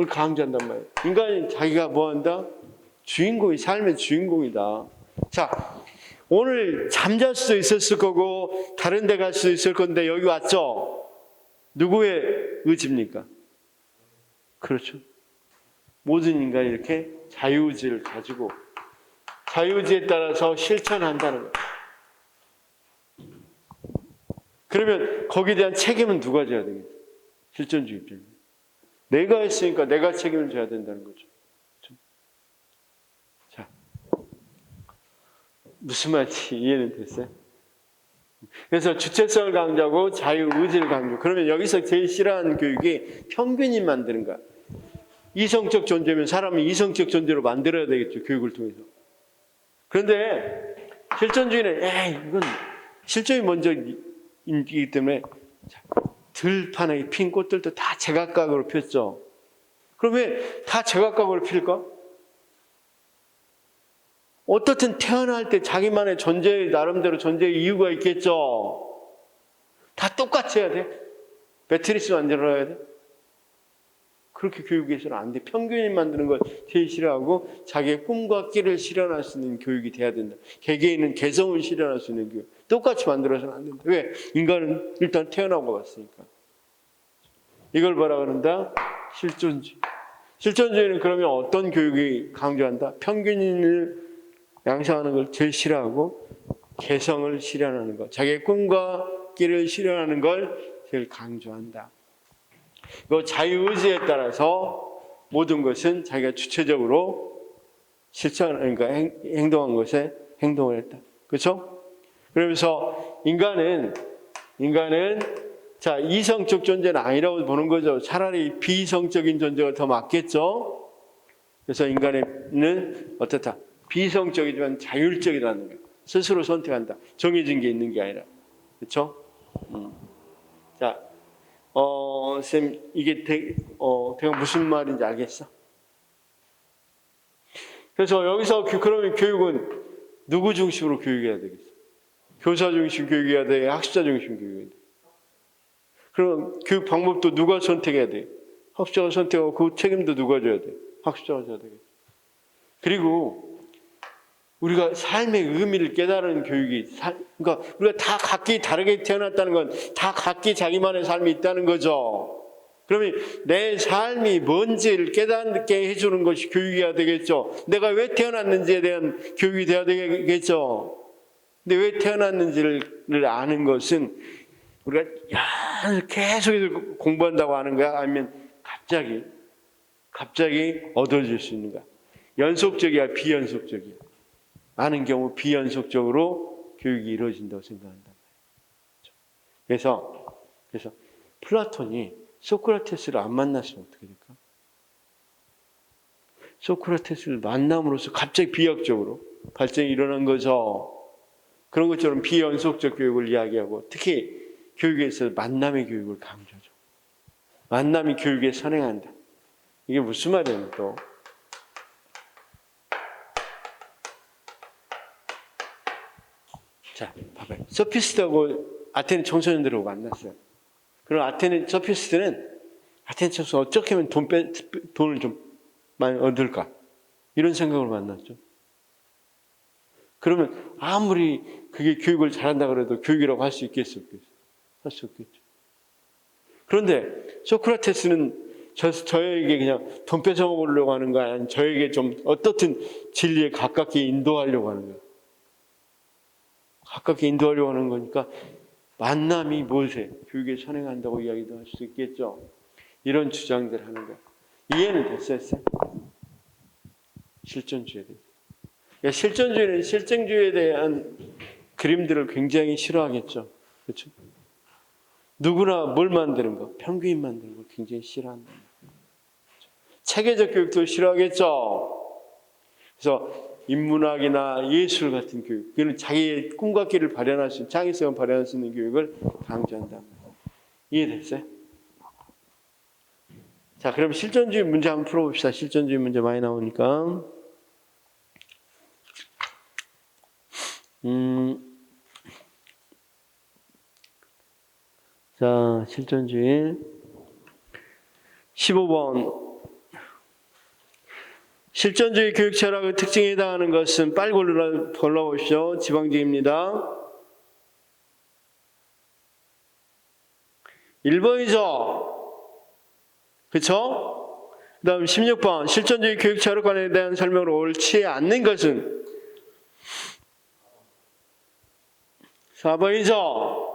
강조한단 말이에요. 인간이 자기가 뭐한다? 주인공이 삶의 주인공이다. 자, 오늘 잠잘 수도 있었을 거고 다른 데 갈 수도 있을 건데 여기 왔죠? 누구의 의지입니까? 그렇죠. 모든 인간이 이렇게 자유의지를 가지고 자유의지에 따라서 실천한다는 거예요. 그러면 거기에 대한 책임은 누가 져야 되겠어요? 실존주의 입장에서. 내가 했으니까 내가 책임을 져야 된다는 거죠. 그렇죠? 자, 무슨 말인지 이해는 됐어요? 그래서 주체성을 강조하고 자유의지를 강조. 그러면 여기서 제일 싫어하는 교육이 평균이 만드는 거야. 이성적 존재면 사람이 이성적 존재로 만들어야 되겠죠. 교육을 통해서. 그런데 실존주의는 이건 실존이 먼저이기 때문에 들판에 핀 꽃들도 다 제각각으로 폈죠. 그럼 왜 다 제각각으로 필까? 어떻든 태어날 때 자기만의 존재의 나름대로 존재의 이유가 있겠죠. 다 똑같이 해야 돼? 매트리스 만들어야 돼? 그렇게 교육해서는 안 돼. 평균인 만드는 걸 제일 싫어하고 자기의 꿈과 끼를 실현할 수 있는 교육이 돼야 된다. 개개인은 개성을 실현할 수 있는 교육. 똑같이 만들어서는 안 된다. 왜? 인간은 일단 태어나고 왔으니까. 이걸 뭐라 그런다? 실존주의. 실존주의는 그러면 어떤 교육이 강조한다? 평균인을 양성하는 걸 제일 싫어하고 개성을 실현하는 것, 자기의 꿈과 끼를 실현하는 걸 제일 강조한다. 그 자유의지에 따라서 모든 것은 자기가 주체적으로 그러니까 행동한 것에 행동을 했다. 그렇죠? 그러면서 인간은 자, 이성적 존재는 아니라고 보는 거죠. 차라리 비이성적인 존재가 더 맞겠죠? 그래서 인간은 어떻다? 비이성적이지만 자율적이라는 거예요. 스스로 선택한다. 정해진 게 있는 게 아니라. 그렇죠? 자, 쌤, 이게 내가 무슨 말인지 알겠어? 그래서 여기서 그러면 교육은 누구 중심으로 교육해야 되겠어? 교사 중심 교육해야 돼? 학습자 중심 교육해야 돼? 그럼 교육 방법도 누가 선택해야 돼? 학습자가 선택하고 그 책임도 누가 져야 돼? 학습자가 져야 되겠죠. 그리고 우리가 삶의 의미를 깨달은 교육이, 그러니까 우리가 다 각기 다르게 태어났다는 건 다 각기 자기만의 삶이 있다는 거죠. 그러면 내 삶이 뭔지를 깨닫게 해주는 것이 교육이어야 되겠죠. 내가 왜 태어났는지에 대한 교육이 되어야 되겠죠. 근데 왜 태어났는지를 아는 것은 우리가 계속 공부한다고 하는 거야? 아니면 갑자기 얻어질 수 있는 거야? 연속적이야, 비연속적이야? 많은 경우 비연속적으로 교육이 이루어진다고 생각한단 말이에요. 그래서 플라톤이 소크라테스를 안 만났으면 어떻게 될까? 소크라테스를 만남으로써 갑자기 비약적으로 발전이 일어난 거죠. 그런 것처럼 비연속적 교육을 이야기하고 특히 교육에서 만남의 교육을 강조하죠. 만남이 교육에 선행한다. 이게 무슨 말이에요 또? 자, 봐봐요. 소피스트하고 아테네 청소년들하고 만났어요. 그럼 아테네 청소년 어떻게 하면 돈을 좀 많이 얻을까? 이런 생각으로 만났죠. 그러면 아무리 그게 교육을 잘한다 그래도 교육이라고 할 수 있겠어? 할 수 없겠죠. 그런데 소크라테스는 저에게 그냥 돈 뺏어 먹으려고 하는 거야? 아니면 저에게 좀 어떻든 진리에 가깝게 인도하려고 하는 거야? 가깝게 인도하려고 하는 거니까 만남이 무엇에 교육에 선행한다고 이야기도 할 수 있겠죠. 이런 주장들 하는 거야. 이해는 됐어요? 실존주의에 대해서. 그러니까 실존주의는 실증주의에 대한 그림들을 굉장히 싫어하겠죠. 그렇죠? 누구나 뭘 만드는 거, 평균 만드는 거 굉장히 싫어한다. 그렇죠? 체계적 교육도 싫어하겠죠. 그래서 인문학이나 예술 같은 교육, 그는 자기의 꿈과 끼를 발현할 수 있는, 창의성을 발현할 수 있는 교육을 강조한다. 이해됐어요? 자, 그럼 실존주의 문제 한번 풀어봅시다. 실존주의 문제 많이 나오니까. 자, 실존주의 15번. 실존주의 교육 철학의 특징에 해당하는 것은 빨리 골라보시죠. 지방직입니다. 1번이죠. 그렇죠? 그 다음 16번. 실존주의 교육 철학관에 대한 설명을 옳지 않는 것은 4번이죠.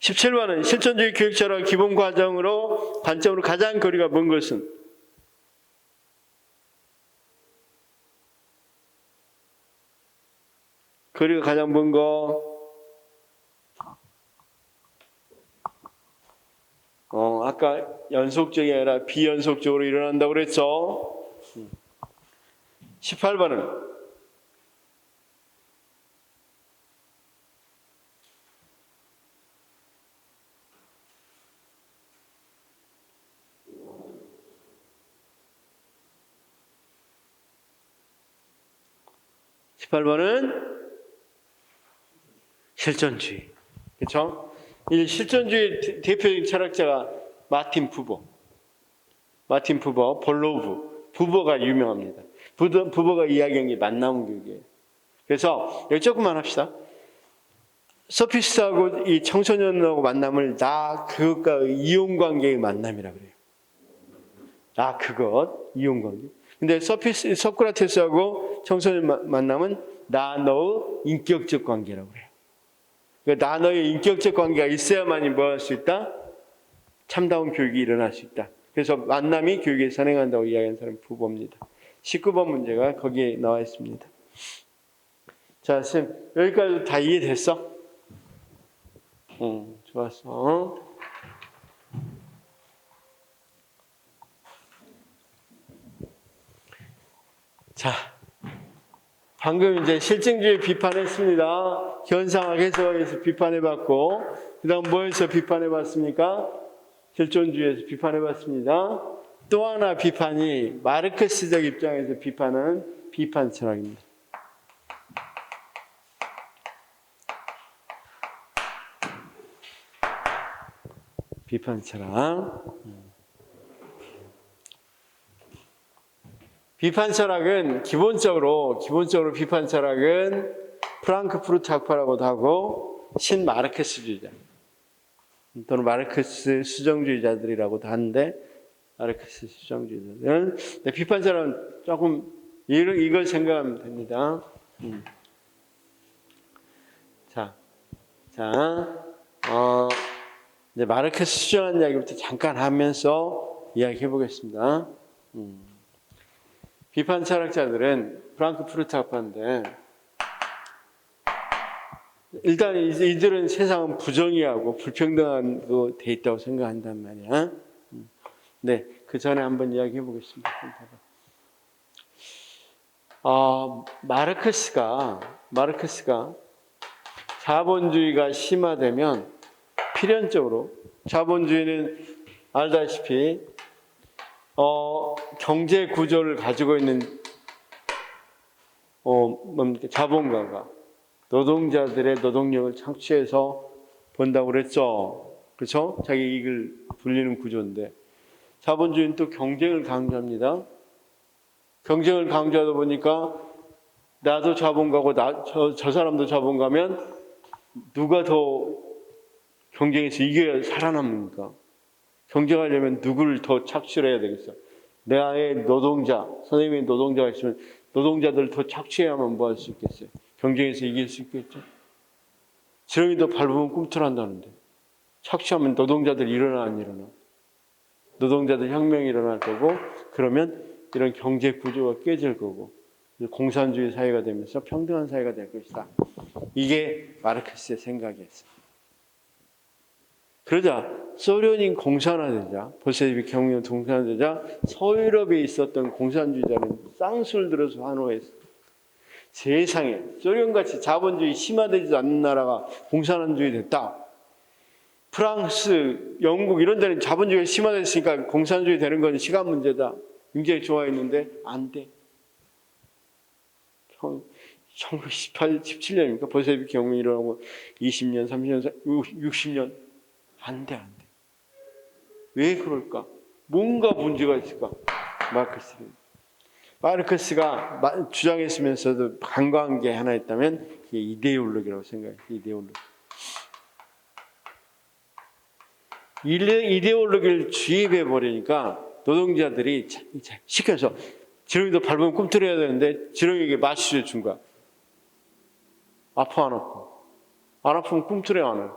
17번은 실존주의 교육 철학 기본 관점으로 가장 거리가 먼 것은 거리가 가장 먼 거. 아까 연속적이 아니라 비연속적으로 일어난다고 그랬죠. 18번은 실존주의. 그렇죠? 이 실존주의 대표적인 철학자가 마틴 부버. 마틴 부버, 볼로브. 부버가 유명합니다. 부버가 이야기한 게 만남 교육이에요. 그래서 여기 조금만 합시다. 서피스하고 이 청소년하고 만남을 나 그것과의 이용관계의 만남이라 그래요. 나 그것, 이용관계. 근데 소크라테스하고 청소년 만남은 나 너의 인격적 관계라고 그래요. 그러니까 나 너의 인격적 관계가 있어야만이 뭐 할 수 있다? 참다운 교육이 일어날 수 있다. 그래서 만남이 교육에 선행한다고 이야기하는 사람이 부버입니다. 19번 문제가 거기에 나와 있습니다. 자, 쌤, 여기까지 다 이해됐어? 좋았어. 자, 방금 이제 실증주의 비판했습니다. 현상학 해석에서 비판해봤고, 그 다음 뭐에서 비판해봤습니까? 실존주의에서 비판해봤습니다. 또 하나 비판이 마르크스적 입장에서 비판은 비판 철학입니다. 비판 철학. 비판 철학은 기본적으로 비판 철학은 프랑크푸르트 학파라고도 하고 신마르크스주의자 또는 마르크스 수정주의자들이라고도 하는데 마르크스 수정주의자들은 비판 철학은 조금 이걸 생각하면 됩니다. 이제 마르크스 수정한 이야기부터 잠깐 하면서 이야기해 보겠습니다. 비판 철학자들은 프랑크푸르트 학파인데 일단 이들은 세상은 부정의하고 불평등한 거 돼 있다고 생각한단 말이야. 네, 그 전에 한번 이야기해 보겠습니다. 마르크스가 자본주의가 심화되면 필연적으로 자본주의는 알다시피 경제 구조를 가지고 있는 자본가가 노동자들의 노동력을 창출해서 번다고 그랬죠. 그렇죠? 자기 이익을 불리는 구조인데 자본주의는 또 경쟁을 강조합니다. 경쟁을 강조하다 보니까 나도 자본가고 저 사람도 자본가면 누가 더 경쟁에서 이겨야 살아남습니까? 경쟁하려면 누구를 더 착취해야 되겠어? 나의 노동자, 선생님이 노동자가 있으면 노동자들을 더 착취해야만 뭐 할 수 있겠어요? 경쟁에서 이길 수 있겠죠? 지렁이도 밟으면 꿈틀한다는데 착취하면 노동자들 일어나 안 일어나? 노동자들 혁명이 일어날 거고 그러면 이런 경제 구조가 깨질 거고 공산주의 사회가 되면서 평등한 사회가 될 것이다. 이게 마르크스의 생각이었어요. 그러자 소련이 공산화되자 볼셰비크 혁명이 공산화되자 서유럽에 있었던 공산주의자는 쌍수를 들어서 환호했어요. 세상에 소련같이 자본주의 심화되지 않는 나라가 공산주의 됐다. 프랑스, 영국 이런 데는 자본주의가 심화됐으니까 공산주의 되는 건 시간 문제다. 굉장히 좋아했는데 안 돼. 1918, 17년입니까? 볼셰비크 혁명이 일어나고 20년, 30년, 60년 안 돼. 왜 그럴까? 뭔가 문제가 있을까? 마르크스가 주장했으면서도 간과한 게 하나 있다면 그게 이데올로기라고 생각해요. 이데올로기를 주입해 버리니까 노동자들이 시켜서 지렁이도 밟으면 꿈틀해야 되는데 지렁이에게 마취를 준 거야. 아파 안 아파? 안 아프면 꿈틀해 안 해?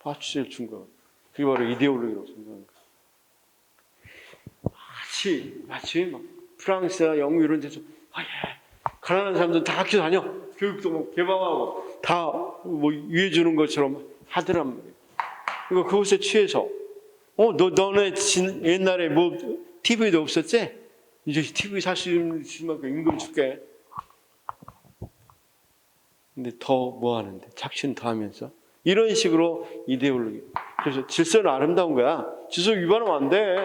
마취를 준 거야. 그게 바로 이데올로기라고 생각하는 거야. 마치 막 프랑스나 영국 이런 데서 가난한 사람들 다 학교 다녀. 교육도 뭐 개방하고 다 뭐 유해 주는 것처럼 하더란 말이에요. 그러니까 그것에 취해서 너네 옛날에 뭐 TV도 없었지? 이제 TV 살 수 있는 만큼 임금 줄게. 근데 더 뭐 하는데? 착취는 더 하면서 이런 식으로 이데올로기. 그래서 질서는 아름다운 거야. 질서 위반하면 안 돼.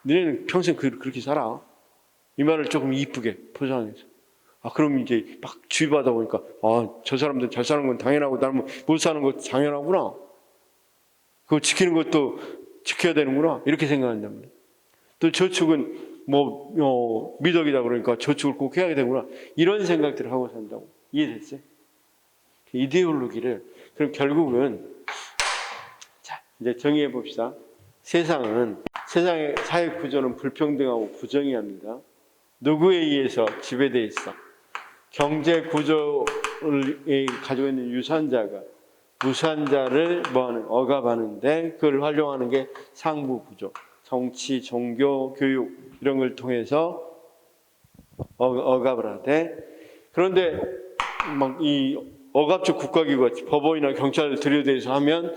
너네는 평생 그렇게 살아. 이 말을 조금 이쁘게 포장해서. 그럼 이제 막 주의받아 보니까 저 사람들 잘 사는 건 당연하고 나는 못 사는 거 당연하구나. 그거 지키는 것도 지켜야 되는구나. 이렇게 생각한단 말이야. 또 저축은 미덕이다 그러니까 저축을 꼭 해야 되구나. 이런 생각들을 하고 산다고. 이해됐어요? 이데올로기를. 그럼 결국은, 자, 이제 정의해 봅시다. 세상의 사회 구조는 불평등하고 부정의합니다. 누구에 의해서 지배되어 있어? 경제 구조를 가지고 있는 유산자가 무산자를 억압하는데 그걸 활용하는 게 상부 구조. 정치, 종교, 교육 이런 걸 통해서 억압을 하되, 그런데 막 이 억압적 국가기구가 법원이나 경찰을 들여대서 하면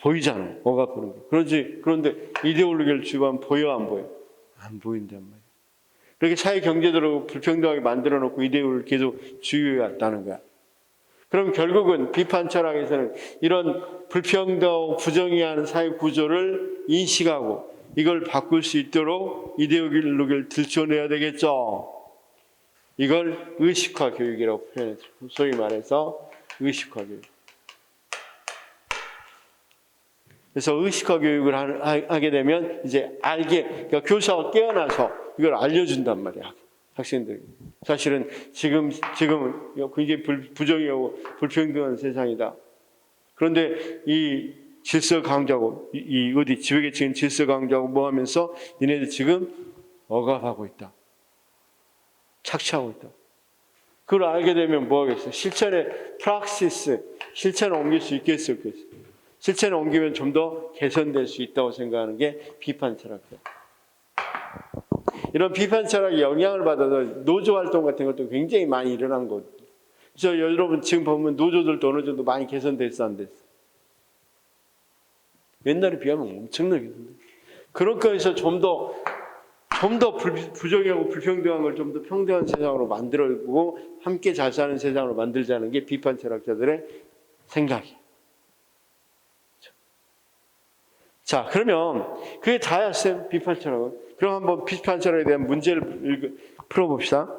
보이잖아요. 억압하는 게. 그런데 이데올로기를 주입하면 보여 안 보여? 안 보인단 말이에요. 그렇게 사회 경제적으로 불평등하게 만들어 놓고 이데올로기를 계속 주의해 왔다는 거야. 그럼 결국은 비판 철학에서는 이런 불평등하고 부정의하는 사회 구조를 인식하고 이걸 바꿀 수 있도록 이데올로기를 들춰내야 되겠죠. 이걸 의식화 교육이라고 표현했죠. 소위 말해서 의식화 교육. 그래서 의식화 교육을 하게 되면 이제 그러니까 교사가 깨어나서 이걸 알려준단 말이야. 학생들. 사실은 지금은 굉장히 부정의하고 불평등한 세상이다. 그런데 이 질서 강조하고 지배계층은 질서 강조하고 뭐 하면서 니네들 지금 억압하고 있다. 착취하고 있다. 그걸 알게 되면 뭐 하겠어? 실천에 실천을 옮길 수 있겠어, 없겠어? 실천을 옮기면 좀 더 개선될 수 있다고 생각하는 게 비판 철학이야. 이런 비판 철학이 영향을 받아서 노조 활동 같은 것도 굉장히 많이 일어난 거예요. 그래서 여러분 지금 보면 노조들도 어느 정도 많이 개선됐어, 안 됐어? 옛날에 비하면 엄청나게 개선됐어. 그런 거에서 좀 더 부정하고 불평등한 걸 좀 더 평등한 세상으로 만들어보고 함께 잘 사는 세상으로 만들자는 게 비판 철학자들의 생각이에요. 자, 그러면 그게 다야, 쌤, 비판 철학은. 그럼 한번 비판 철학에 대한 문제를 풀어봅시다.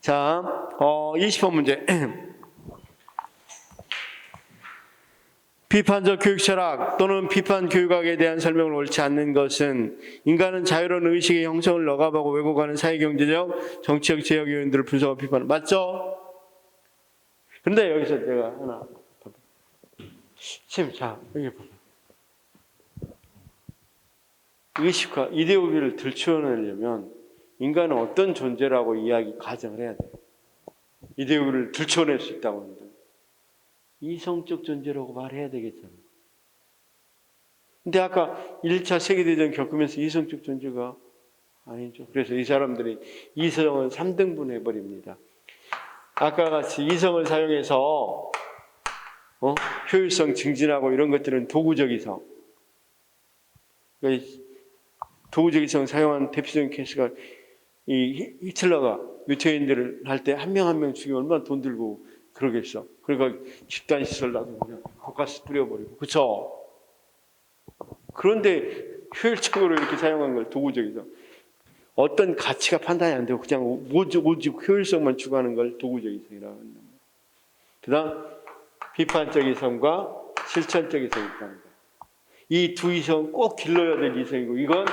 자, 20번 문제. 비판적 교육 철학 또는 비판 교육학에 대한 설명을 옳지 않는 것은 인간은 자유로운 의식의 형성을 억압하고 왜곡하는 사회경제적, 정치적 제약 요인들을 분석하고 비판하는. 맞죠? 그런데 여기서 내가 하나 쌤, 자, 여기 봐봐. 의식화, 이데올로기를 들춰내려면 인간은 어떤 존재라고 가정을 해야 돼요. 이데올로기를 들춰낼 수 있다고 합니다. 이성적 존재라고 말해야 되겠잖아요. 근데 아까 1차 세계대전 겪으면서 이성적 존재가 아니죠. 그래서 이 사람들이 이성을 3등분 해버립니다. 아까 같이 이성을 사용해서 효율성 증진하고 이런 것들은 도구적 이성. 그러니까 도구적 이성 사용한 대표적인 케이스가 이 히틀러가 유태인들을 할 때 한 명 한 명 죽이면 얼마나 돈 들고 그러겠어. 그러니까 집단 시설 놔두고 그냥 독가스 뿌려버리고. 그쵸? 그런데 효율적으로 이렇게 사용한 걸 도구적이죠. 어떤 가치가 판단이 안 되고 그냥 오직 효율성만 추구하는 걸 도구적 이성이라고 한다. 그 다음 비판적 이성과 실천적 이성이 있다는 거예요. 이 두 이성은 꼭 길러야 될 이성이고 이건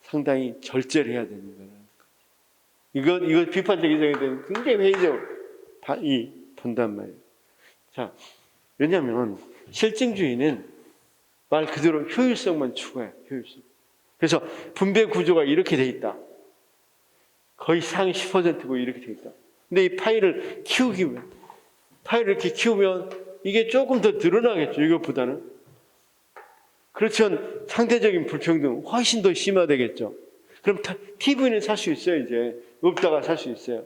상당히 절제를 해야 되는 거예요. 이거 비판적 이성에 대한 굉장히 회의적으로 본단 말이에요. 자, 왜냐하면 실증주의는 말 그대로 효율성만 추구해요. 효율성. 그래서 분배 구조가 이렇게 돼 있다. 거의 상위 10%고 이렇게 돼 있다. 근데 이 파일을 이렇게 키우면 이게 조금 더 드러나겠죠. 이것보다는. 그렇지만 상대적인 불평등 훨씬 더 심화되겠죠. 그럼 TV는 살 수 있어요. 이제 없다가 살 수 있어요.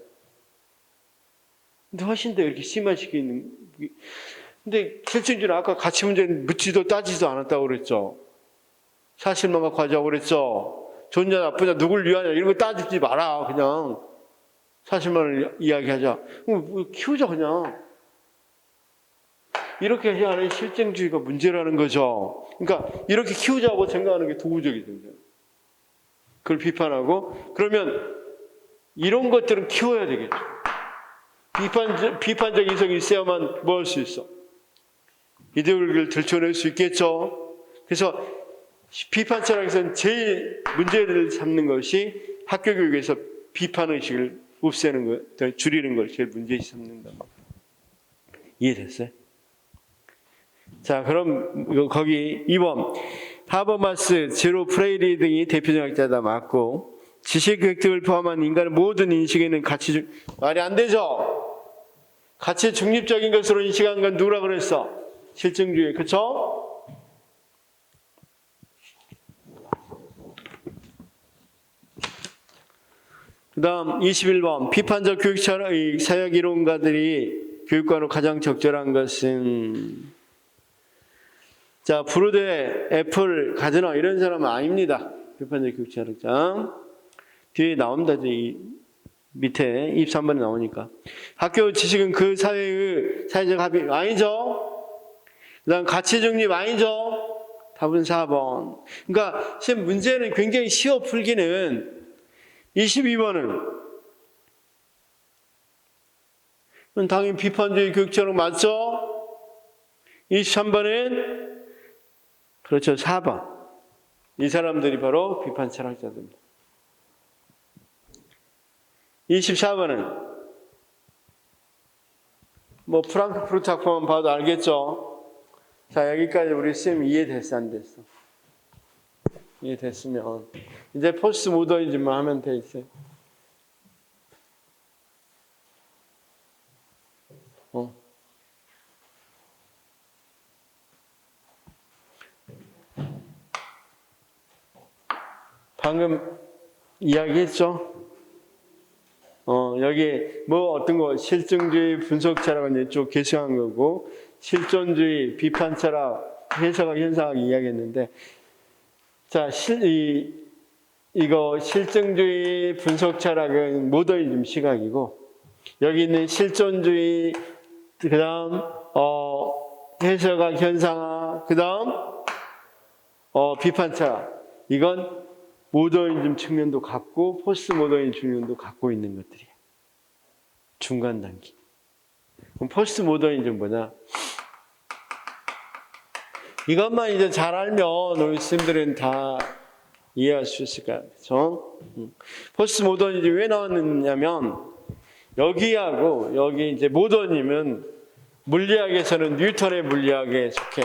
근데 훨씬 더 이렇게 심화시키는. 근데 실증주의는 아까 가치 문제는 묻지도 따지지도 않았다고 그랬죠. 사실만 갖고 하자고 그랬죠. 좋냐 나쁘냐 누굴 위하냐 이런 거 따지지 마라. 그냥 사실만을 이야기하자. 키우자 그냥. 이렇게 해야 하는 실증주의가 문제라는 거죠. 그러니까 이렇게 키우자고 생각하는 게 도구적이죠. 그걸 비판하고 그러면 이런 것들은 키워야 되겠죠. 비판적 이성이 있어야만 뭐 할 수 있어? 이데올로기를 들춰낼 수 있겠죠. 그래서 비판 철학에서는 제일 문제를 삼는 것이 학교 교육에서 비판 의식을 없애는 것, 줄이는 걸 제일 문제시 삼는다. 이해됐어요? 자, 그럼 거기 2번 하버마스, 제로 프레이리 등이 대표적 학자다 맞고, 지식 획득을 포함한 인간의 모든 인식에는 가치 말이 안 되죠. 가치 중립적인 것으로 인식한 건 누구라 그랬어? 실증주의, 그렇죠? 그 다음 21번 비판적 교육 사역 이론가들이 교육관으로 가장 적절한 것은, 자, 브루데, 애플, 가즈너 이런 사람은 아닙니다. 비판적 교육 사역자 뒤에 나옵니다. 이 밑에 23번에 나오니까. 학교 지식은 그 사회의 사회적 합의 아니죠. 그 다음 가치 중립 아니죠. 답은 4번. 그러니까 지금 문제는 굉장히 쉬워 풀기는. 22번은 당연히 비판주의 교육처럼 맞죠? 23번은 그렇죠. 4번. 이 사람들이 바로 비판 철학자들입니다. 24번은 뭐 프랑크푸르트 학파만 봐도 알겠죠? 자, 여기까지 우리 쌤 이해됐어 안 됐어? 이해됐으면 이제 포스트 모더니즘만 하면 돼 있어요. 방금 이야기했죠? 여기 뭐 어떤 거 실증주의 분석 철학은 이쪽 계승한 거고, 실존주의 비판 철학 해석학 현상학 이야기했는데, 자, 이거 실증주의 분석 철학은 모더니즘 시각이고, 여기 있는 실존주의, 그 다음 해석학 현상학, 그 다음 비판 철학, 이건 모더니즘 측면도 갖고 포스트 모더니즘 측면도 갖고 있는 것들이에요. 중간 단계. 그럼 포스트 모더니즘 뭐냐? 이것만 이제 잘 알면 우리 스님들은 다 이해할 수 있을 거야. 그렇죠? 포스트 모더니즘 왜 나왔느냐면, 여기하고 여기 이제 모더니즘은 물리학에서는 뉴턴의 물리학에 속해.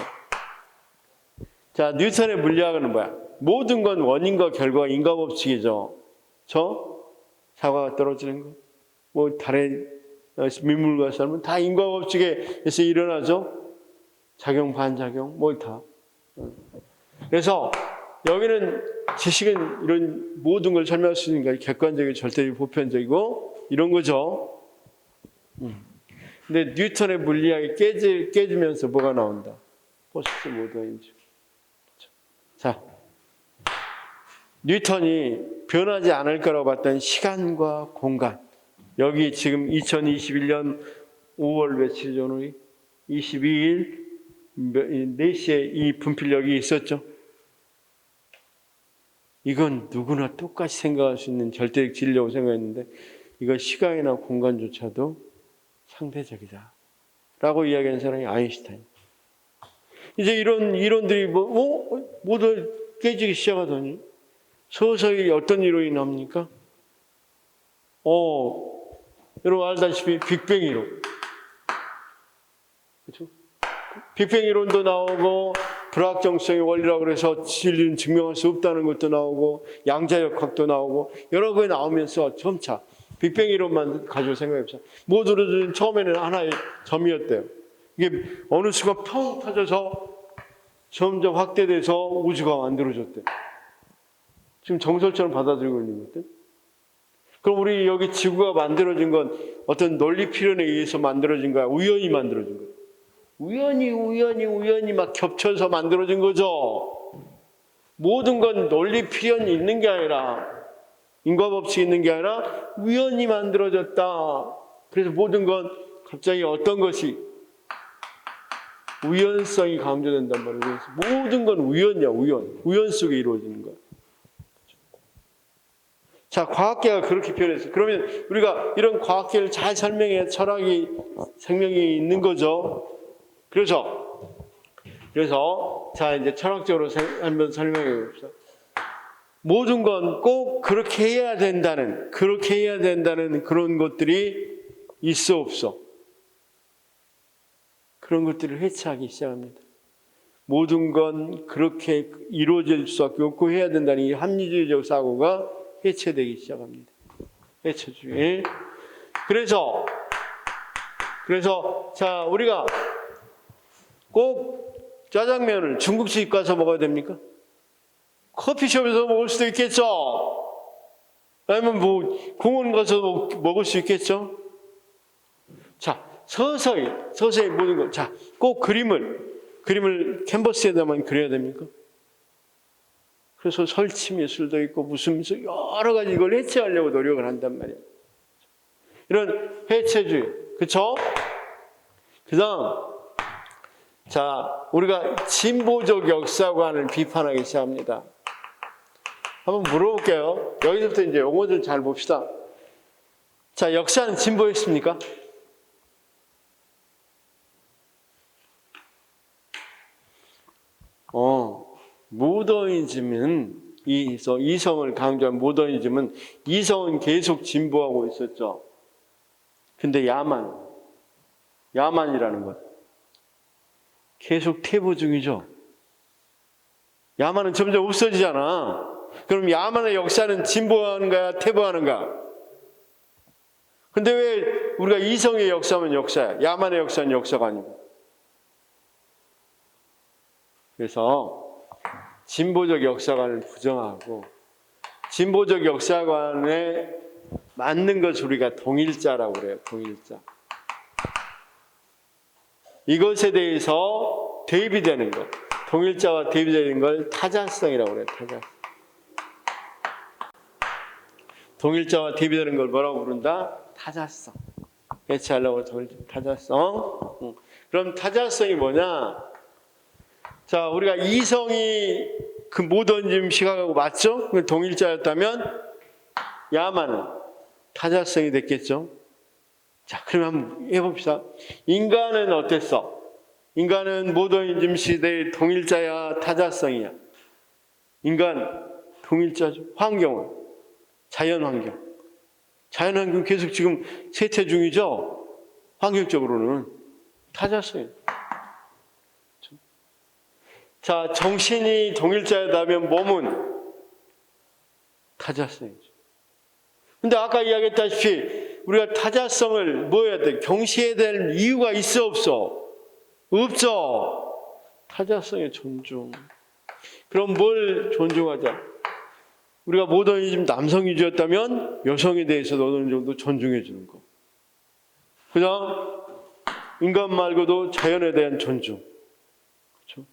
자, 뉴턴의 물리학은 뭐야? 모든 건 원인과 결과, 인과법칙이죠. 사과가 떨어지는 거, 뭐 달에 민물과 삶은 다 인과법칙에서 일어나죠. 작용, 반작용, 뭐 다. 그래서 여기는 지식은 이런 모든 걸 설명할 수 있는 게 객관적이고 절대적이고 보편적이고 이런 거죠. 근데 뉴턴의 물리학이 깨지면서 뭐가 나온다? 포스트 모더니즘. 자, 뉴턴이 변하지 않을 거라고 봤던 시간과 공간. 여기 지금 2021년 5월 며칠 전에 22일 4시에 이 분필력이 있었죠. 이건 누구나 똑같이 생각할 수 있는 절대적 진리라고 생각했는데, 이거 시간이나 공간조차도 상대적이다 라고 이야기한 사람이 아인슈타인. 이제 이런 이론들이 모두 깨지기 시작하더니 서서히 어떤 이론이 나옵니까? 여러분 알다시피 빅뱅 이론. 그렇죠? 빅뱅 이론도 나오고, 불확정성의 원리라고 그래서 진리는 증명할 수 없다는 것도 나오고, 양자역학도 나오고, 여러 개 나오면서 점차 빅뱅 이론만 가지고 생각해보자. 모두는 처음에는 하나의 점이었대요. 이게 어느 순간 펑 터져서 점점 확대돼서 우주가 만들어졌대요. 지금 정설처럼 받아들이고 있는 것들. 그럼 우리 여기 지구가 만들어진 건 어떤 논리 필연에 의해서 만들어진 거야? 우연히 만들어진 거야? 우연히 막 겹쳐서 만들어진 거죠. 모든 건 논리 필연이 있는 게 아니라, 인과법칙이 있는 게 아니라 우연히 만들어졌다. 그래서 모든 건 갑자기 어떤 것이 우연성이 강조된단 말이에요. 모든 건 우연이야, 우연 속에 이루어지는 거야. 자, 과학계가 그렇게 변했어요. 그러면 우리가 이런 과학계를 잘 설명해야 철학이 생명이 있는 거죠. 그래서 그래서 자 이제 철학적으로 한번 설명해 봅시다. 모든 건 꼭 그렇게 해야 된다는 그런 것들이 있어 없어. 그런 것들을 회차하기 시작합니다. 모든 건 그렇게 이루어질 수밖에 없고 해야 된다는 이 합리주의적 사고가 해체되기 시작합니다. 해체주의. 그래서 자 우리가 꼭 짜장면을 중국집 가서 먹어야 됩니까? 커피숍에서 먹을 수도 있겠죠. 아니면 뭐 공원 가서 먹을 수 있겠죠. 자 서서히 모든 것. 자 꼭 그림을 캔버스에다만 그려야 됩니까? 그래서 설치 미술도 있고 무슨 미술 여러 가지 이걸 해체하려고 노력을 한단 말이에요. 이런 해체주의, 그렇죠? 그다음 자 우리가 진보적 역사관을 비판하기 시작합니다. 한번 물어볼게요. 여기서부터 이제 용어들 잘 봅시다. 자 역사는 진보했습니까? 모더니즘은 이성을 강조한 모더니즘은 이성은 계속 진보하고 있었죠. 근데 야만이라는 것 계속 퇴보 중이죠. 야만은 점점 없어지잖아. 그럼 야만의 역사는 진보하는가 퇴보하는가? 근데 왜 우리가 이성의 역사면 역사야? 야만의 역사는 역사가 아니고. 그래서 진보적 역사관을 부정하고 진보적 역사관에 맞는 것을 우리가 동일자라고 그래요. 동일자. 이것에 대해서 대비되는 것, 동일자와 대비되는 걸 타자성이라고 그래요. 타자성. 동일자와 대비되는 걸 뭐라고 부른다? 타자성. 해체하려고 타자성. 그럼 타자성이 뭐냐? 자, 우리가 이성이 그 모더니즘 시각하고 맞죠? 동일자였다면 야만은 타자성이 됐겠죠? 자, 그럼 한번 해봅시다. 인간은 어땠어? 인간은 모더니즘 시대의 동일자야, 타자성이야? 인간 동일자죠. 환경은 자연환경. 자연환경 계속 지금 쇠퇴 중이죠? 환경적으로는 타자성이에요. 자, 정신이 동일자였다면 몸은 타자성이죠. 근데 아까 이야기했다시피 우리가 타자성을 뭐 해야 돼? 경시해야 될 이유가 있어 없어? 없죠. 타자성의 존중. 그럼 뭘 존중하자? 우리가 모더니즘 남성 위주였다면 여성에 대해서도 어느 정도 존중해 주는 거. 그냥 인간 말고도 자연에 대한 존중. 그렇죠?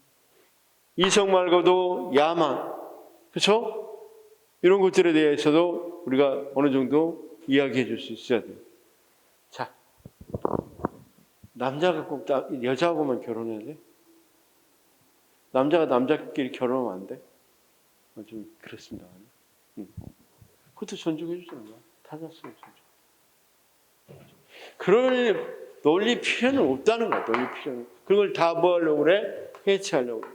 이성 말고도 야만. 그렇죠? 이런 것들에 대해서도 우리가 어느 정도 이야기해 줄 수 있어야 돼요. 자, 남자가 꼭 여자하고만 결혼해야 돼? 남자가 남자끼리 결혼하면 안 돼? 좀 그렇습니다. 그것도 존중해 주잖아. 타자성을 존중. 그럴 논리 필요는 없다는 거야. 논리 필요는. 그걸 다 뭐 하려고 그래? 해체하려고 그래.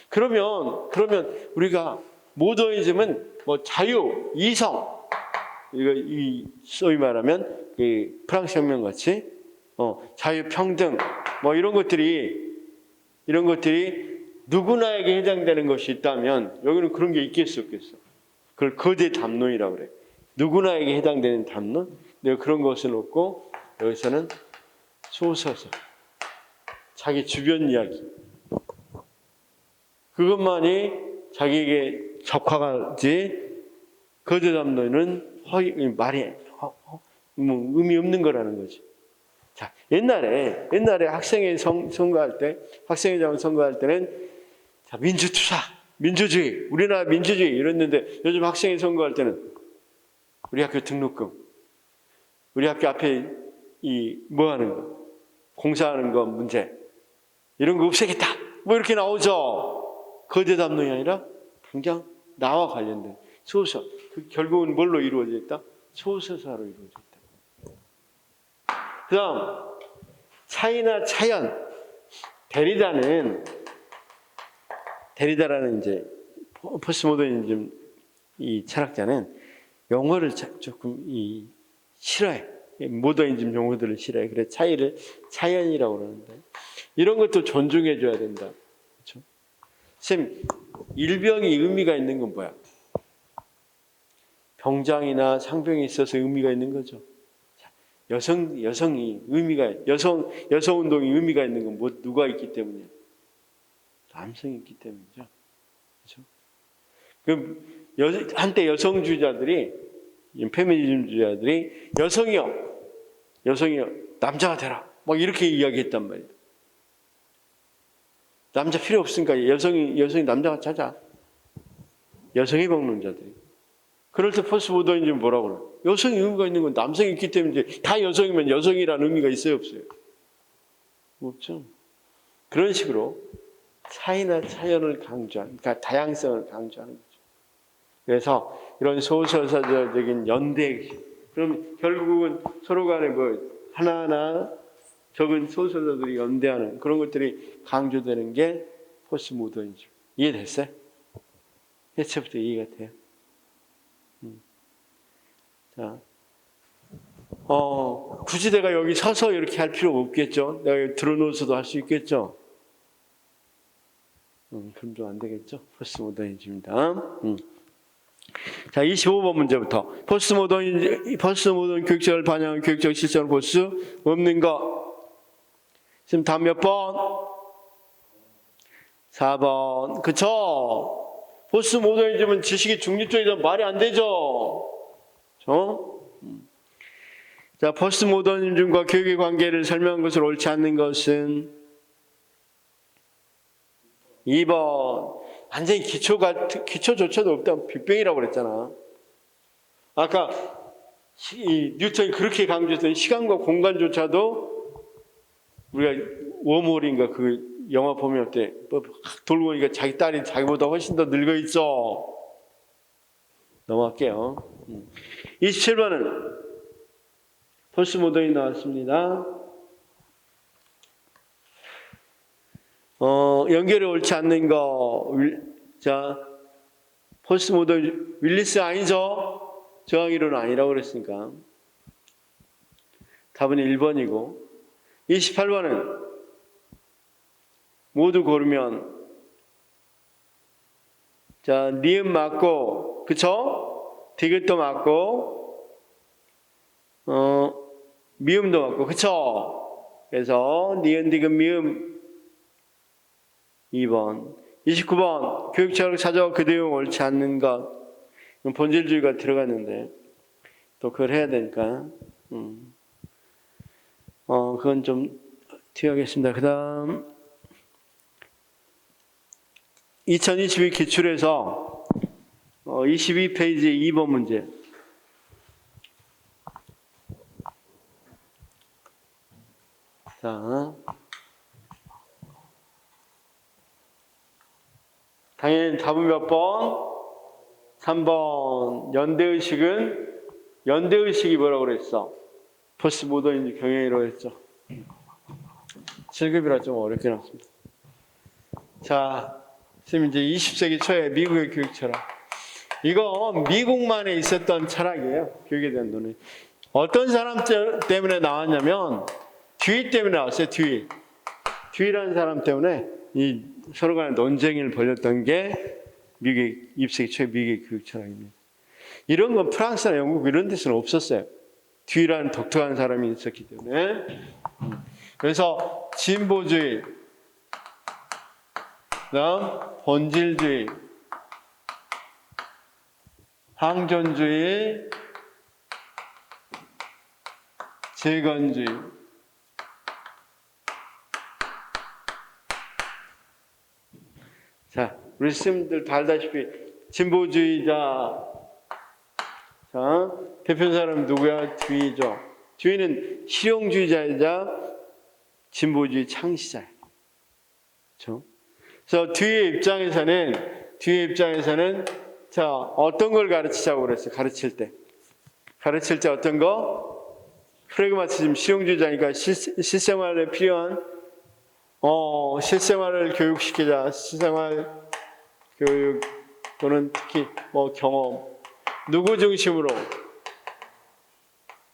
그러면 우리가 모더니즘은 뭐 자유, 이성, 소위 말하면 프랑스 혁명 같이 자유, 평등 뭐 이런 것들이 누구나에게 해당되는 것이 있다면 여기는 그런 게 있겠어 없겠어? 그걸 거대 담론이라고 그래. 누구나에게 해당되는 담론. 내가 그런 것은 없고 여기서는 소서서 자기 주변 이야기 그것만이 자기에게 적화가지 거대 담론은 말이 의미 없는 거라는 거지. 자, 옛날에 학생회장 선거할 때는 자, 민주투사, 민주주의, 우리나라 민주주의 이랬는데 요즘 학생회 선거할 때는 우리 학교 등록금, 우리 학교 앞에 뭐 하는 거, 공사하는 거 문제 이런 거 없애겠다. 뭐 이렇게 나오죠. 거대 담론이 아니라 당장 나와 관련된 소서. 결국은 뭘로 이루어져 있다? 소서사로 이루어져 있다. 그다음 차이나 차연. 데리다는 데리다라는 이제 포스트모더니즘 이 철학자는 용어를 조금 싫어해. 모더니즘 용어들을 싫어해. 그래 차이를 차이언이라고 그러는데 이런 것도 존중해 줘야 된다. 그렇죠? 쌤, 일병이 의미가 있는 건 뭐야? 병장이나 상병이 있어서 의미가 있는 거죠. 여성이 의미가 여성 운동이 의미가 있는 건 뭐 누가 있기 때문이야? 남성이 있기 때문이죠. 그렇죠? 그 한때 여성주의자들이 페미니즘주의자들이 여성이요 남자가 되라 막 이렇게 이야기했단 말이에요. 남자 필요 없으니까 여성이 남자가 찾아. 여성의 방론자들이. 그럴 때 포스트모더니즘은 뭐라고 그래요? 여성이 의미가 있는 건 남성이 있기 때문이지. 다 여성이면 여성이라는 의미가 있어요, 없어요? 없죠. 그런 식으로 차이나 차이언을 강조하는, 그러니까 다양성을 강조하는 거죠. 그래서 이런 소설사적인 연대, 그럼 결국은 서로 간에 뭐 하나하나 적은 소설가들이 연대하는 그런 것들이 강조되는 게 포스트모더니즘. 이해됐어요? 해체부터 이해가 돼요? 자, 굳이 내가 여기 서서 이렇게 할 필요가 없겠죠? 내가 여기 들어놓아서도 할 수 있겠죠? 그럼 좀 안 되겠죠? 포스트모더니즘입니다. 자, 25번 문제부터. 포스트모던 교육적을 반영한 교육적 실천을 볼 수 없는 것. 지금 답 몇 번? 4번. 그쵸? 포스트모더니즘은 지식이 중립적이다 말이 안 되죠? 자, 포스트모더니즘과 교육의 관계를 설명한 것을 옳지 않는 것은 2번. 완전히 기초조차도 없다. 빅뱅이라고 그랬잖아. 아까 뉴턴이 그렇게 강조했던 시간과 공간조차도 우리가 웜홀인가 그 영화 보면 어때? 돌고 보니까 자기 딸이 자기보다 훨씬 더 늙어 있어. 넘어갈게요. 27번은 포스트모더니 나왔습니다. 연결이 옳지 않는 거. 자, 포스트모더니 윌리스 아니죠? 정황이론은 아니라고 그랬으니까. 답은 1번이고. 28번은 모두 고르면 자, 니은 맞고, 그쵸? 디귿도 맞고, 미음도 맞고, 그쵸? 그래서 니은, 디귿, 미음 2번. 29번. 교육철학을 찾아와 그 내용 옳지 않는 것. 본질주의가 들어갔는데 또 그걸 해야 되니까 그건 좀 튀어가겠습니다. 그 다음 2022 기출에서 22페이지 2번 문제. 자, 당연히 답은 몇 번? 3번. 연대의식이 뭐라고 그랬어? 포스트모더니즘 경영이라고 했죠. 7급이라 좀 어렵게 나왔습니다. 자, 지금 이제 20세기 초에 미국의 교육 철학. 이거 미국만에 있었던 철학이에요. 교육에 대한 논의. 어떤 사람 때문에 나왔냐면 듀이 때문에 나왔어요. 듀이라는 사람 때문에 이 서로 간의 논쟁을 벌였던 게 미국의 20세기 초에 미국의 교육 철학입니다. 이런 건 프랑스나 영국 이런 데서는 없었어요. 듀이라는 독특한 사람이 있었기 때문에. 그래서 진보주의, 그다음 본질주의, 항존주의, 재건주의. 자, 우리 스님들 다 알다시피 진보주의자. 자, 대표 사람 누구야? 듀이죠. 듀이는 실용주의자이자 진보주의 창시자예요. 그렇죠? 그래서 듀이의 입장에서는 자, 어떤 걸 가르치자고 그랬어요? 가르칠 때 어떤 거? 프래그마티즘, 실용주의자니까 실생활에 필요한 실생활을 교육시키자. 실생활 교육 또는 특히 뭐 경험, 누구 중심으로?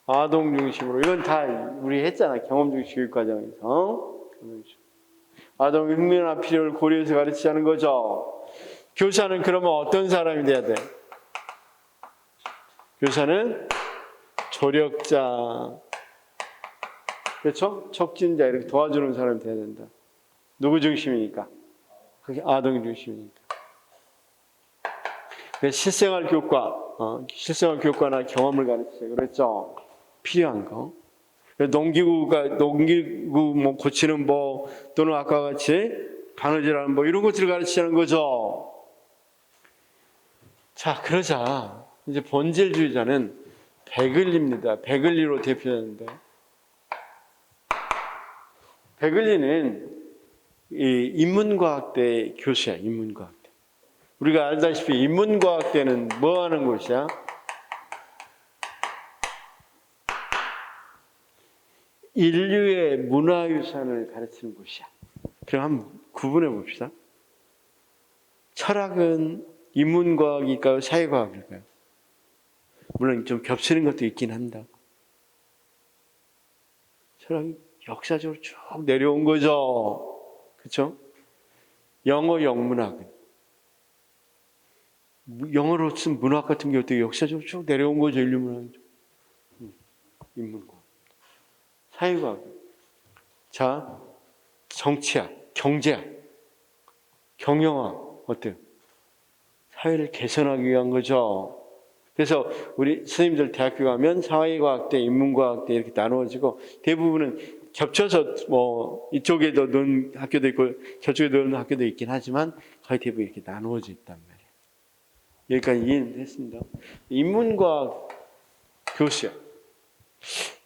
아동 중심으로. 이건 다 우리 했잖아. 경험 중심 교육 과정에서. 아동의 흥미나 필요를 고려해서 가르치자는 거죠. 교사는 그러면 어떤 사람이 돼야 돼? 교사는 조력자, 그렇죠? 촉진자, 이렇게 도와주는 사람이 돼야 된다. 누구 중심이니까? 그게 아동 중심이니까. 실생활 교과, 실생활 교과나 경험을 가르치자 그랬죠. 필요한 거. 농기구 뭐 고치는 법 또는 아까 같이 바느질하는 법 이런 것들을 가르치자는 거죠. 자, 그러자 이제 본질주의자는 베글리입니다. 베글리로 대표되는데, 베글리는 이 인문과학대 교수야. 인문과학대. 우리가 알다시피 인문과학대는 뭐 하는 곳이야? 인류의 문화유산을 가르치는 곳이야. 그럼 한번 구분해 봅시다. 철학은 인문과학일까요? 사회과학일까요? 물론 좀 겹치는 것도 있긴 한다. 철학이 역사적으로 쭉 내려온 거죠. 그렇죠? 영어 영문학은 영어로 쓴 문학 같은 경우도 역사적으로 쭉 내려온 거죠. 인류 문학이죠. 인문과학. 사회과학. 자, 정치학, 경제학, 경영학 어때요? 사회를 개선하기 위한 거죠. 그래서 우리 선생님들 대학교 가면 사회과학대, 인문과학대 이렇게 나누어지고 대부분은 겹쳐서 뭐 이쪽에도 넣은 학교도 있고 저쪽에도 넣은 학교도 있긴 하지만 거의 대부분 이렇게 나누어져 있단 말이에요. 여기까지 이해는 했습니다. 인문과학 교수야.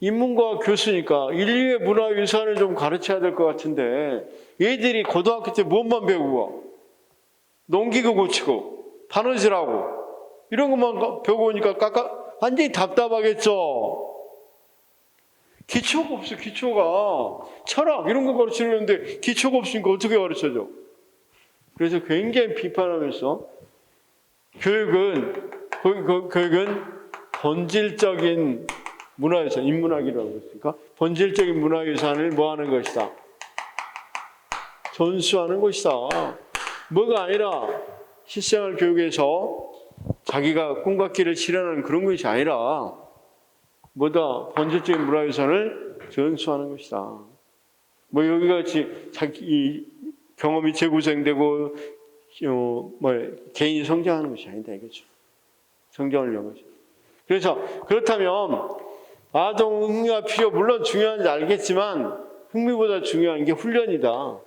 인문과학 교수니까 인류의 문화유산을 좀 가르쳐야 될 것 같은데 얘들이 고등학교 때 무엇만 배우고 농기구 고치고 바느질하고 이런 것만 배우고 오니까 완전히 답답하겠죠. 기초가 없어. 기초가 철학 이런 거 가르치는데 기초가 없으니까 어떻게 가르쳐줘? 그래서 굉장히 비판하면서 교육은 본질적인 문화유산, 인문학이라고 그랬으니까 본질적인 문화유산을 뭐 하는 것이다? 전수하는 것이다. 뭐가 아니라 실생활 교육에서 자기가 꿈과 끼를 실현하는 그런 것이 아니라 뭐다? 본질적인 문화유산을 전수하는 것이다. 뭐 여기 같이 자기 경험이 재구성되고 개인이 성장하는 것이 아니다 이거죠. 성장을 위한 것이죠. 그래서 그렇다면 아동 흥미와 필요 물론 중요한지 알겠지만 흥미보다 중요한 게 훈련이다.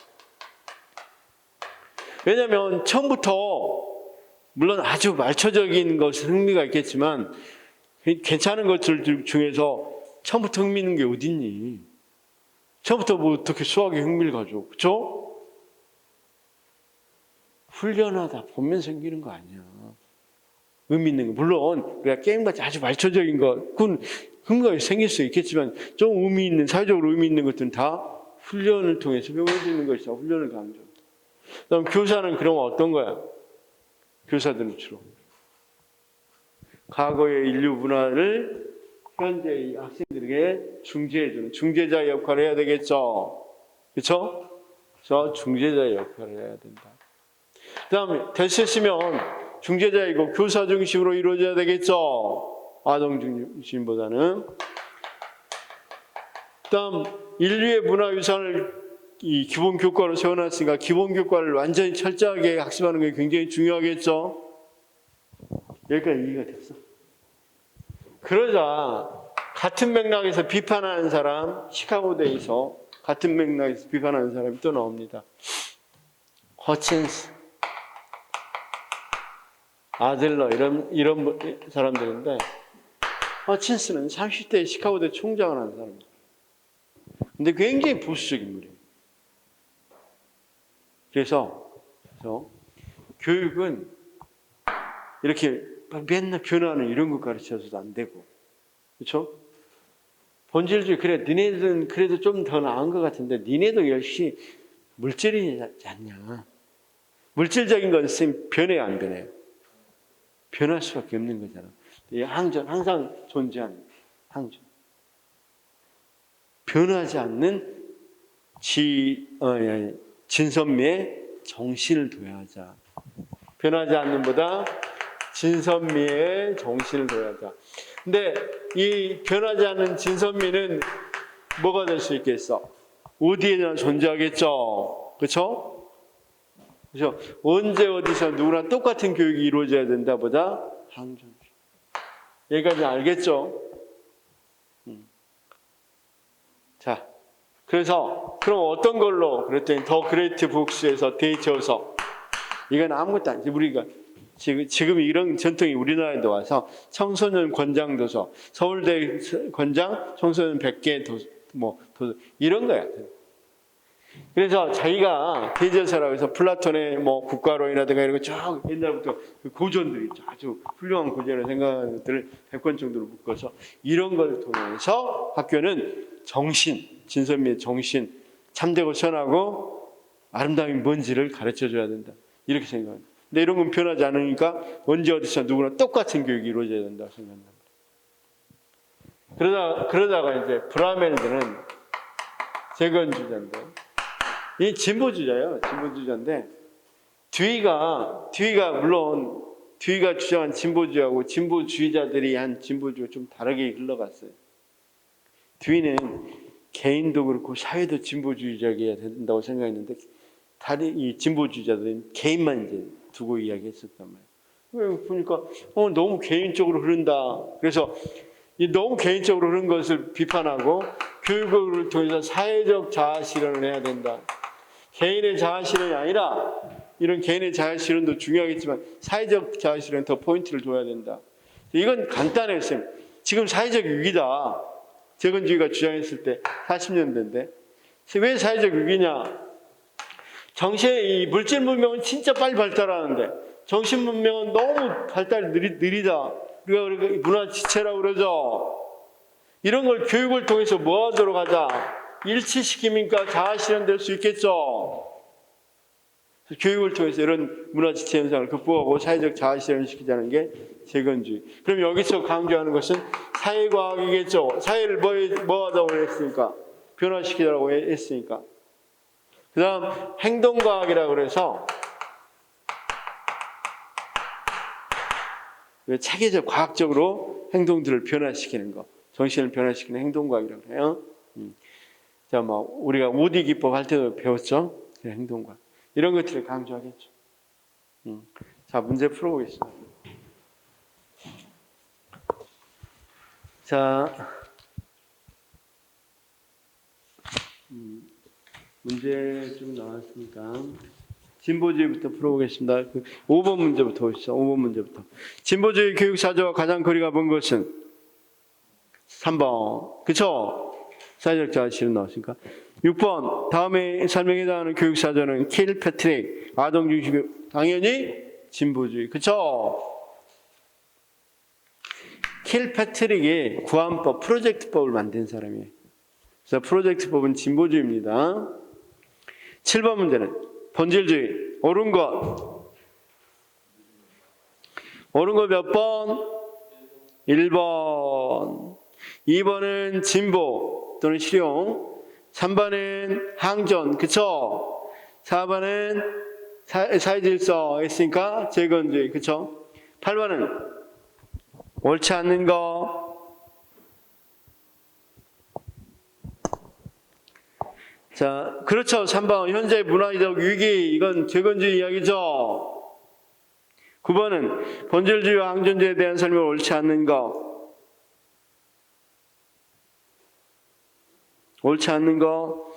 왜냐하면 처음부터 물론 아주 말초적인 것은 흥미가 있겠지만 괜찮은 것들 중에서 처음부터 흥미 있는 게 어딨니? 처음부터 뭐 어떻게 수학에 흥미를 가져? 그렇죠? 훈련하다 보면 생기는 거 아니야. 의미 있는 거. 물론 우리가 게임같이 아주 말초적인 것 그건 흥미가 생길 수 있겠지만 좀 의미 있는 사회적으로 의미 있는 것들은 다 훈련을 통해서 배울 수 있는 것이다. 훈련을 강조. 그다음 교사는 그러면 어떤 거야? 교사들은 주로 과거의 인류 문화를 현재의 학생들에게 중재해주는 중재자의 역할을 해야 되겠죠. 그렇죠? 그래서 중재자의 역할을 해야 된다. 그 다음에 됐으시면 중재자이고 교사 중심으로 이루어져야 되겠죠. 아동 중심보다는. 그 다음 인류의 문화유산을 이 기본 교과로 세워놨으니까 기본 교과를 완전히 철저하게 학습하는 게 굉장히 중요하겠죠. 여기까지 이해가 됐어. 그러자 같은 맥락에서 비판하는 사람, 시카고대에서 같은 맥락에서 비판하는 사람이 또 나옵니다. 허친스, 아들러 이런 사람들인데 허친스는 30대 시카고대 총장을 하는 사람입니다. 근데 굉장히 보수적인 인물이에요. 그래서 교육은 이렇게 맨날 변화하는 이런 거 가르쳐서도 안 되고, 그렇죠? 본질주의 그래 니네들은 그래도 좀 더 나은 것 같은데 니네도 역시 물질이지 않냐? 물질적인 것은 변해요, 안 변해요? 변할 수밖에 없는 거잖아. 이 항전, 항상 존재하는 항전. 변하지 않는 진선미의 정신을 둬야 하자. 변하지 않는 보다 진선미의 정신을 둬야 하자. 근데 이 변하지 않는 진선미는 뭐가 될 수 있겠어? 어디에나 존재하겠죠. 그렇죠? 그래서 언제 어디서 누구나 똑같은 교육이 이루어져야 된다 보다 항전. 여기까지 알겠죠? 자, 그래서 그럼 어떤 걸로 그랬더니 더 그레이트 북스에서 대처서 이건 아무것도 아니지. 우리가 지금 이런 전통이 우리나라에도 와서 청소년 권장 도서, 서울대 권장 청소년 100개 도서, 이런 거야. 그래서 자기가 대제서라고 해서 플라톤의 국가론이라든가 이런 거 쭉 옛날부터 그 고전들이 있죠. 아주 훌륭한 고전을 생각하는 것들을 100권 정도로 묶어서 이런 걸 통해서 학교는 정신, 진선미의 정신, 참되고 선하고 아름다움이 뭔지를 가르쳐줘야 된다. 이렇게 생각합니다. 근데 이런 건 변하지 않으니까 언제 어디서 누구나 똑같은 교육이 이루어져야 된다고 생각합니다. 그러다가 이제 브라멜들은 재건주자인데 이 진보주자예요. 진보주자인데 뒤가 물론 뒤가 주장한 진보주의하고 진보주의자들이 한 진보주의가 좀 다르게 흘러갔어요. 뒤는 개인도 그렇고 사회도 진보주의자가 된다고 생각했는데 이 진보주의자들은 개인만 이제 두고 이야기했었단 말이에요. 보니까 너무 개인적으로 흐른다. 그래서 이 너무 개인적으로 흐른 것을 비판하고 교육을 통해서 사회적 자아 실현을 해야 된다. 개인의 자아 실현이 아니라 이런 개인의 자아 실현도 중요하겠지만 사회적 자아 실현에 더 포인트를 줘야 된다. 이건 간단했어요. 지금 사회적 위기다. 재건주의가 주장했을 때 40년대인데 왜 사회적 위기냐? 이 물질 문명은 진짜 빨리 발달하는데 정신 문명은 너무 발달이 느리다. 우리가 문화 지체라고 그러죠. 이런 걸 교육을 통해서 뭐 하도록 하자. 일치시키니까 자아 실현될 수 있겠죠. 교육을 통해서 이런 문화 지체 현상을 극복하고 사회적 자아 실현을 시키자는 게 재건주의. 그럼 여기서 강조하는 것은 사회과학이겠죠. 사회를 뭐 하자고 했으니까 변화시키자고 했으니까. 그 다음 행동과학이라고 그래서 체계적 과학적으로 행동들을 변화시키는 거, 정신을 변화시키는 행동과학이라고 해요. 자, 우리가 우디 기법 할 때도 배웠죠. 행동과학 이런 것들을 강조하겠죠. 자, 문제 풀어보겠습니다. 자, 문제 좀 나왔으니까 진보주의부터 풀어보겠습니다. 5번 문제부터 보시죠. 5번 문제부터. 진보주의 교육사조와 가장 거리가 먼 것은 3번. 그쵸? 사회적 자아 실현 나왔으니까. 6번. 다음에 설명에 해당하는 교육사조는 킬패트릭, 아동중심 교육. 당연히 진보주의. 그쵸? 킬패트릭이 구한법, 프로젝트법을 만든 사람이에요. 그래서 프로젝트법은 진보주의입니다. 7번 문제는 본질주의. 옳은 것. 옳은 것 몇 번? 1번. 2번은 진보 또는 실용. 3번은 항전. 그쵸? 4번은 사회질서 했으니까 재건주의. 그쵸? 8번은 옳지 않는 거. 자, 그렇죠. 3번 현재 문화적 위기. 이건 재건주의 이야기죠. 9번은 본질주의와 항전주의에 대한 설명을 옳지 않는 거. 옳지 않는 거.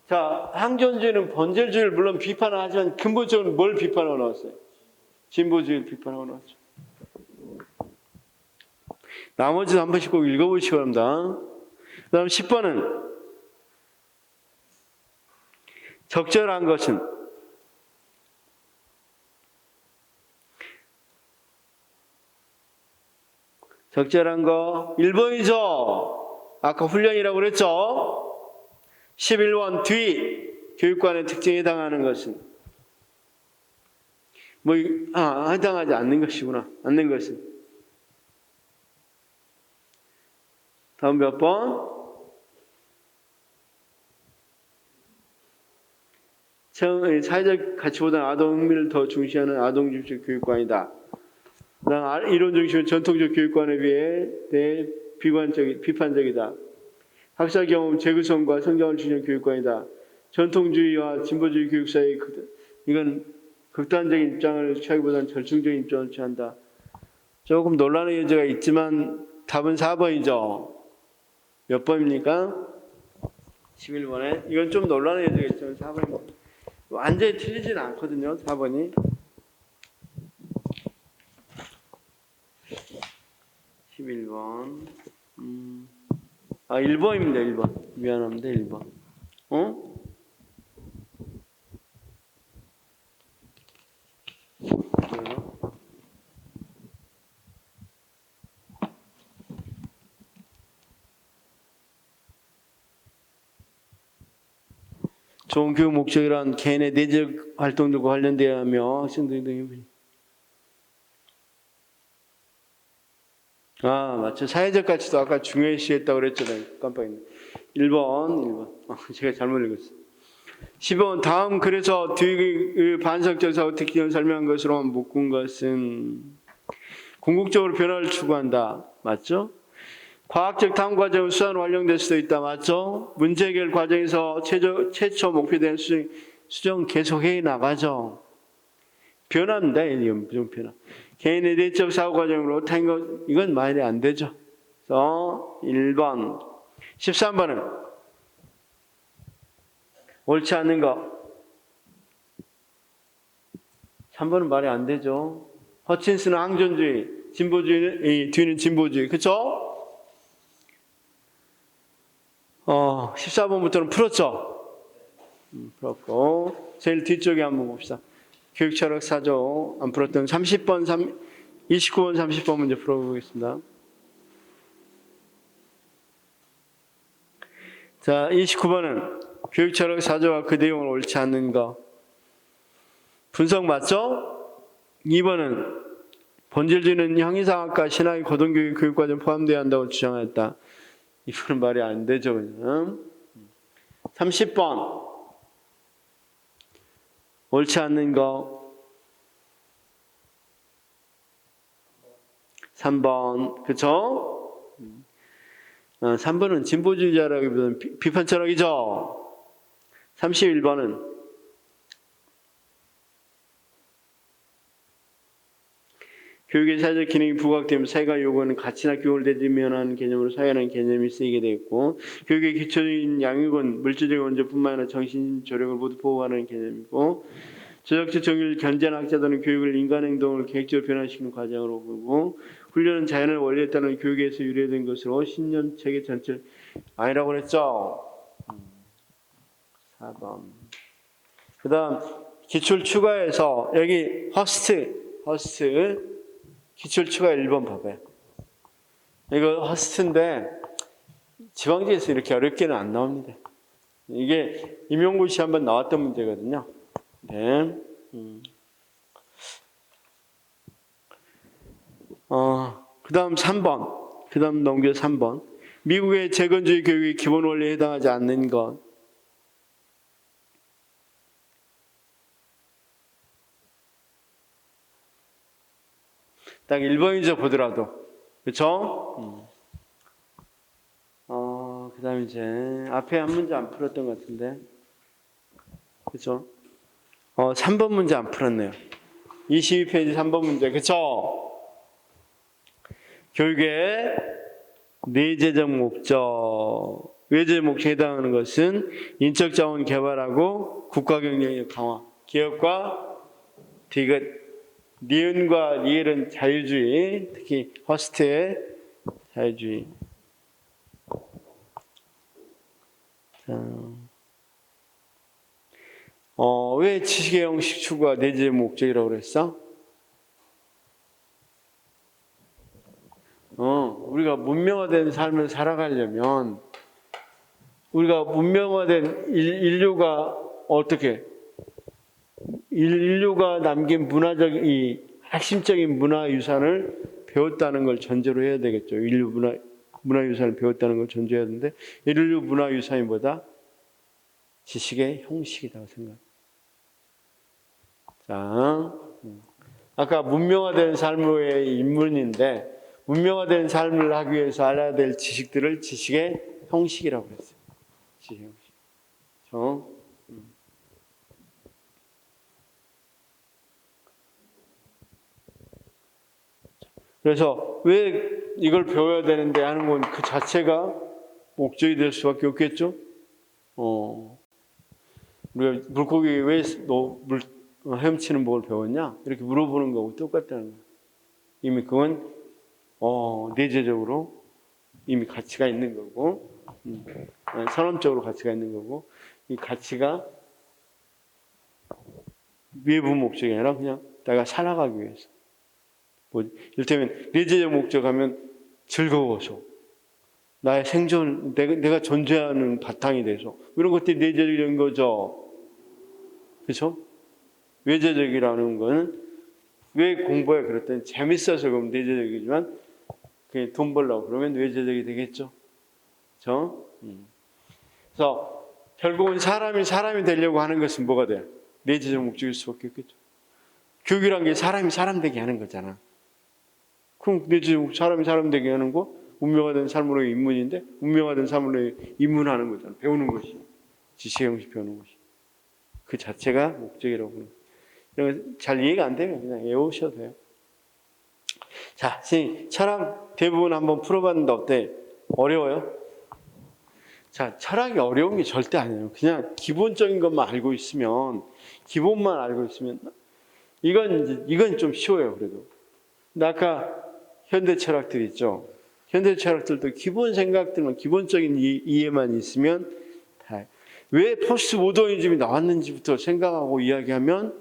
자, 항전주의는 본질주의를 물론 비판을 하지만 근본적으로 뭘 비판하고 나왔어요? 진보주의를 비판하고 나왔죠. 나머지도 한 번씩 꼭 읽어보시기 바랍니다. 그 다음 10번은 적절한 것은 적절한 거 1번이죠. 아까 훈련이라고 그랬죠. 11번 뒤 교육관의 특징에 해당하는 것은 해당하지 않는 것이구나. 않는 것은. 다음 몇 번? 사회적 가치보다는 아동 흥미를 더 중시하는 아동 중심 교육관이다. 이론 중심은 전통적 교육관에 대해 비판적이다. 학사 경험, 재구성과 성장을 주는 교육관이다. 전통주의와 진보주의 교육 사이의 이건 극단적인 입장을 취하기보다는 절충적인 입장을 취한다. 조금 논란의 여지가 있지만 답은 4번이죠. 몇 번입니까? 11번에. 이건 좀 논란의 여지가 있지만 4번입니다. 완전히 틀리진 않거든요. 4번이. 11번. 1번입니다. 1번. 미안합니다. 1번. 좋은 교육 목적이란 개인의 내적 활동들과 관련되어야 하며 학생들 등이 맞죠. 사회적 가치도 아까 중요시했다고 그랬잖아요. 깜빡이네. 1번. 제가 잘못 읽었어요. 10번. 다음 그래서 뒤의 반성적 사고 특징을 설명한 것으로 묶은 것은 궁극적으로 변화를 추구한다. 맞죠? 과학적 탐구 과정은 수단으로 활용될 수도 있다. 맞죠? 문제 해결 과정에서 최초 목표된 수정 계속해 나가죠. 변화입니다. 이건 무조건 변화. 개인의 내적 사고 과정으로 이건 말이 안 되죠. 그래서 1번. 13번은 옳지 않는 거. 3번은 말이 안 되죠. 허친스는 항존주의, 진보주의는 뒤는 진보주의. 그렇죠? 14번부터는 풀었죠? 풀었고, 제일 뒤쪽에 한번 봅시다. 교육철학 4조 안 풀었던 30번, 29번, 30번 문제 풀어보겠습니다. 자, 29번은 교육철학 4조와 그 내용을 옳지 않는 거. 분석 맞죠? 2번은 본질주의는 형이상학과 신학의 고등교육 교육과정 포함되어야 한다고 주장했다. 이거는 말이 안 되죠. 그냥. 30번. 옳지 않는 거. 3번. 그쵸? 3번은 진보주의자라기보다는 비판 철학이죠. 31번은 교육의 사회적 기능이 부각되면 사회가 요구하는 가치나 교육을 대면하는 개념으로 사회라는 개념이 쓰이게 되었고, 교육의 기초적인 양육은 물질적인 원조뿐만 아니라 정신, 조력을 모두 보호하는 개념이고, 조적적 정의를 견제하는 학자들은 교육을 인간 행동을 계획적으로 변화시키는 과정으로 보고, 훈련은 자연의 원리에 따른 교육에서 유래된 것으로 신념 체계 전체를 아니라고 그랬죠. 4번. 그 다음 기출 추가해서 여기 허스트 기출 추가 1번 봐봐요. 이거 허스트인데 지방지에서 이렇게 어렵게는 안 나옵니다. 이게 임용고 시 한번 나왔던 문제거든요. 네. 그 다음 3번. 그 다음 넘겨 3번. 미국의 재건주의 교육의 기본 원리에 해당하지 않는 것. 딱 1번이죠, 보더라도. 그쵸? 그 다음에 이제, 앞에 한 문제 안 풀었던 것 같은데. 그쵸? 3번 문제 안 풀었네요. 22페이지 3번 문제. 그쵸? 교육의 내재적 목적. 외재적 목적에 해당하는 것은 인적 자원 개발하고 국가 경쟁력 강화. 기업과 디귿. 니은과 리엘은 자유주의, 특히 허스트의 자유주의. 왜 지식의 형식 추구가 내재적 목적이라고 그랬어? 우리가 문명화된 삶을 살아가려면 우리가 문명화된 인류가 어떻게 인류가 남긴 이 핵심적인 문화유산을 배웠다는 걸 전제로 해야 되겠죠. 인류 문화유산을 배웠다는 걸 전제해야 되는데, 인류 문화유산이 뭐다? 지식의 형식이라고 생각합니다. 자, 아까 문명화된 삶의 인문인데, 문명화된 삶을 하기 위해서 알아야 될 지식들을 지식의 형식이라고 했어요. 지식의 형식. 그래서 왜 이걸 배워야 되는데 하는 건 그 자체가 목적이 될 수밖에 없겠죠. 우리가 물고기 왜 헤엄치는 법을 배웠냐? 이렇게 물어보는 거하고 똑같다는 거예요. 이미 그건 내재적으로 이미 가치가 있는 거고, 선언적으로 가치가 있는 거고, 이 가치가 외부 목적이 아니라 그냥 내가 살아가기 위해서. 이를테면 내재적 목적하면 즐거워서, 나의 생존, 내가 존재하는 바탕이 돼서, 이런 것들이 내재적인 거죠. 그렇죠? 외재적이라는 거는 왜 공부해 그랬더니 재밌어서 그럼 내재적이지만 그게 돈 벌려고 그러면 외재적이 되겠죠. 그렇죠? 그래서 결국은 사람이 되려고 하는 것은 뭐가 돼요? 내재적 목적일 수밖에 없겠죠. 교육이란 게 사람 되게 하는 거잖아. 그럼 내재적 사람 되게 하는 거 운명화된 삶으로의 입문인데, 운명화된 삶으로의 입문하는 거잖아. 배우는 것이. 지식 형식 배우는 것이. 그 자체가 목적이라고 하는 거예요. 이런 거 잘 이해가 안 되면 그냥 외우셔도 돼요. 자, 선생님, 철학 대부분 한번 풀어봤는데 어때? 어려워요? 자, 철학이 어려운 게 절대 아니에요. 그냥 기본적인 것만 알고 있으면, 기본만 알고 있으면, 이건 좀 쉬워요, 그래도. 근데 아까 현대 철학들 있죠? 현대 철학들도 기본 생각들만, 기본적인 이해만 있으면 다. 왜 포스트 모더니즘이 나왔는지부터 생각하고 이야기하면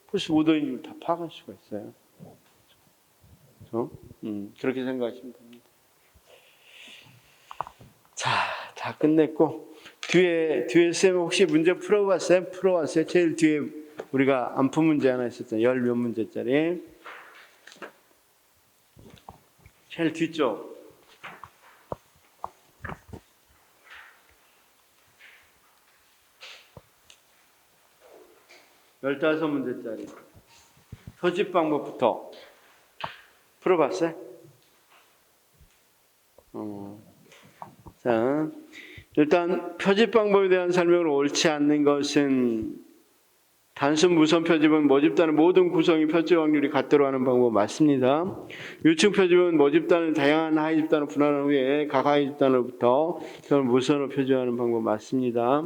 포스트 모더니즘을 다 파악할 수가 있어요. 그렇죠? 그렇게 생각하시면 됩니다. 자, 다 끝냈고, 뒤에 쌤 혹시 문제 풀어봤어요? 풀어왔어요? 제일 뒤에 우리가 안 푼 문제 하나 있었잖아요. 10몇 문제짜리. 제일 뒤쪽. 15문제짜리. 표집 방법부터 풀어봤어요? 자, 일단 표집 방법에 대한 설명을 옳지 않는 것은 단순 무선 표집은 모집단의 모든 구성이 표집 확률이 같도록 하는 방법 맞습니다. 유층 표집은 모집단을 다양한 하위 집단으로 분할한 후에 각 하위 집단으로부터 그걸 무선으로 표집하는 방법 맞습니다.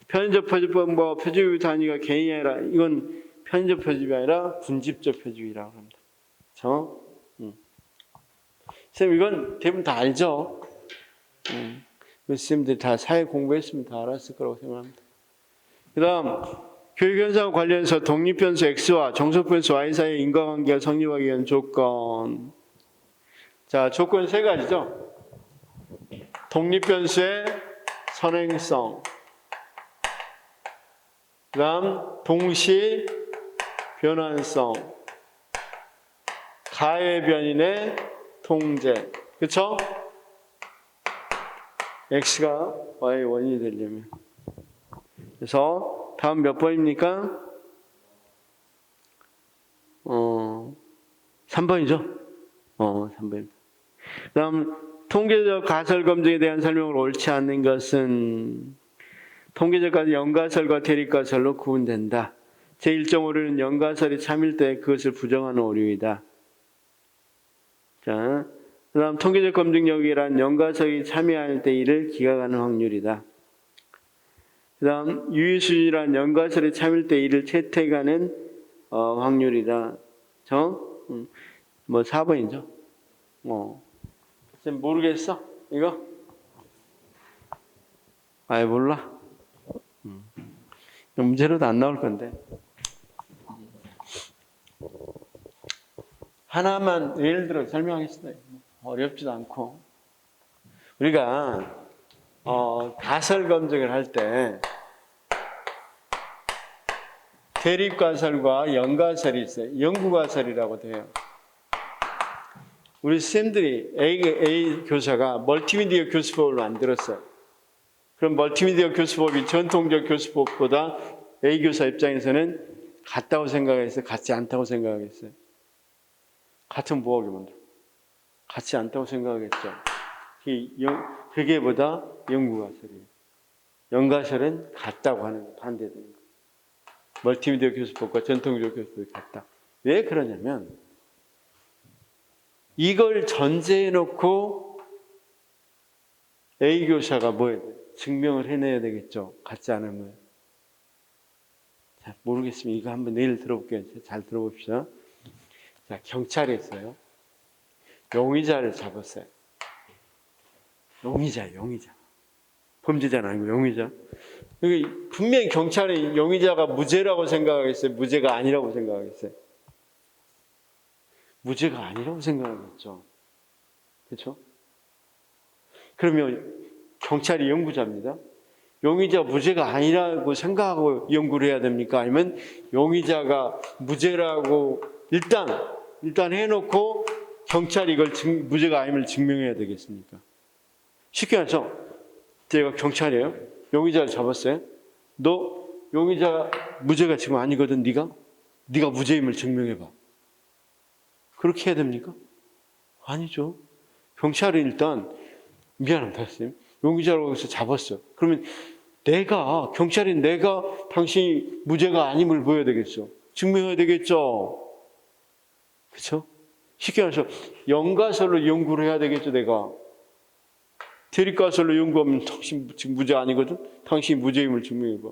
편의적 표집 방법, 표집의 단위가 개인이 아니라, 이건 편의적 표집이 아니라 분집적 표집이라고 합니다. 그렇죠? 쌤, 이건 대부분 다 알죠? 쌤들이 다 사회 공부했으면 다 알았을 거라고 생각합니다. 그 다음, 교육현상과 관련해서 독립변수 X와 정속변수 Y 사이의 인과관계가 성립하기 위한 조건. 자, 조건 세 가지죠. 독립변수의 선행성. 그 다음, 동시 변환성. 가해 변인의 통제. 그쵸? X가 Y의 원인이 되려면. 그래서 다음 몇 번입니까? 3번이죠? 3번입니다. 그 다음, 통계적 가설 검증에 대한 설명을 옳지 않는 것은 통계적 가설, 연가설과 대립가설로 구분된다. 제1.5류는 연가설이 참일 때 그것을 부정하는 오류이다. 자, 그 다음 통계적 검증력이란 연가설이 참여할 때 이를 기각하는 확률이다. 그 다음 유의수준이란 연가설이 참일 때 이를 채택하는 확률이다. 뭐 4번이죠. 쌤 모르겠어? 이거? 아예 몰라? 문제로도 안 나올 건데. 하나만 예를 들어 설명하겠습니다. 어렵지도 않고. 우리가 가설 검증을 할 때 대립가설과 연가설이 있어요. 연구가설이라고 돼요. 우리 쌤들이 A 교사가 멀티미디어 교수법을 만들었어요. 그럼 멀티미디어 교수법이 전통적 교수법보다 A 교사 입장에서는 같다고 생각했어요? 같지 않다고 생각했어요? 같은 뭐하게 만들어? 같지 않다고 생각하겠죠. 그게보다 연구가설이에요. 연가설은 같다고 하는 거, 반대되는 거. 멀티미디어 교수법과 전통적 교수법이 같다. 왜 그러냐면 이걸 전제해 놓고 A 교사가 뭐 해야 돼? 증명을 해내야 되겠죠. 같지 않으면. 자, 모르겠으면 이거 한번 내일 들어볼게요. 잘 들어봅시다. 자, 경찰이 있어요. 용의자를 잡았어요. 용의자. 범죄자는 아니고 용의자. 분명히 경찰이 용의자가 무죄라고 생각하겠어요? 무죄가 아니라고 생각하겠어요? 무죄가 아니라고 생각하겠죠. 그렇죠? 그러면 경찰이 연구자입니다. 용의자 무죄가 아니라고 생각하고 연구를 해야 됩니까? 아니면 용의자가 무죄라고 일단 해놓고 경찰이 이걸 무죄가 아님을 증명해야 되겠습니까? 쉽게 말해서 제가 경찰이에요. 용의자를 잡았어요. 너 용의자 무죄가 지금 아니거든. 네가 무죄임을 증명해봐. 그렇게 해야 됩니까? 아니죠. 경찰이 일단 미안합니다, 선생님. 용의자라고 해서 잡았어. 그러면 경찰인 내가 당신이 무죄가 아님을 보여야 되겠죠. 증명해야 되겠죠. 그렇죠? 쉽게 말해서 연가설로 연구를 해야 되겠죠, 내가. 대립가설로 연구하면 당신 지금 무죄 아니거든? 당신이 무죄임을 증명해봐.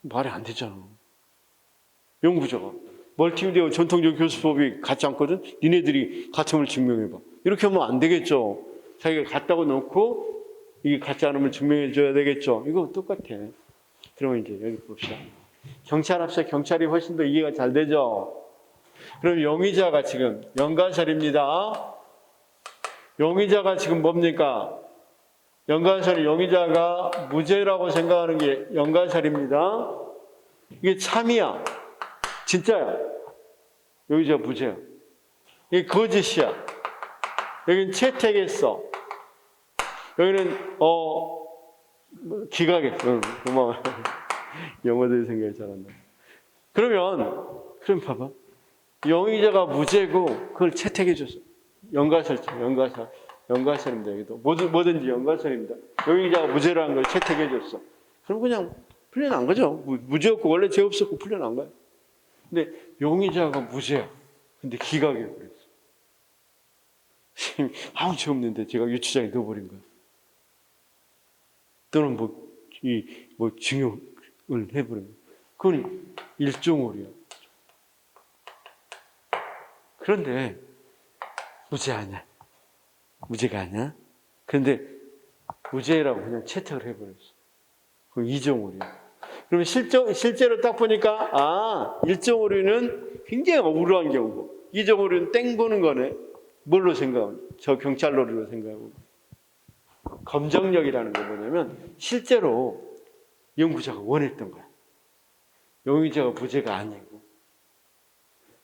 말이 안 되잖아. 연구자가. 멀티미디어 전통적 교수법이 같지 않거든? 니네들이 같음을 증명해봐. 이렇게 하면 안 되겠죠. 자기가 같다고 놓고 이게 같지 않으면 증명해줘야 되겠죠. 이거 똑같아. 그러면 이제 여기 봅시다. 경찰 합시다. 경찰이 훨씬 더 이해가 잘 되죠. 그럼 용의자가 지금 연가설입니다. 용의자가 지금 뭡니까? 연가설이 용의자가 무죄라고 생각하는 게 연가설입니다. 이게 참이야. 진짜야. 용의자 무죄야. 이게 거짓이야. 여기는 채택했어. 여기는 기각했어. 고마워. 영어들 생각이 잘한다. 그럼 봐봐. 용의자가 무죄고 그걸 채택해줬어. 연가설입니다. 여기도 뭐든지 연가설입니다. 용의자가 무죄라는 걸 채택해줬어. 그럼 그냥 풀려난 거죠. 무죄였고 원래 죄 없었고 풀려난 거야. 근데 용의자가 무죄야. 근데 기각해버렸어. 아무 죄 없는데 제가 유치장에 넣어버린 거야. 또는 증용을 해버린 거야. 그건 일종오류야. 그런데 무죄가 아니야. 그런데 무죄라고 그냥 채택을 해버렸어. 그럼 이종오류야. 그러면 실제로 딱 보니까 일종오류는 굉장히 억울한 경우고 이종오류는 땡 보는 거네. 뭘로 생각하면? 저 경찰로리로 생각하고. 검정력이라는 게 뭐냐면 실제로 연구자가 원했던 거야. 용의자가 무죄가 아니고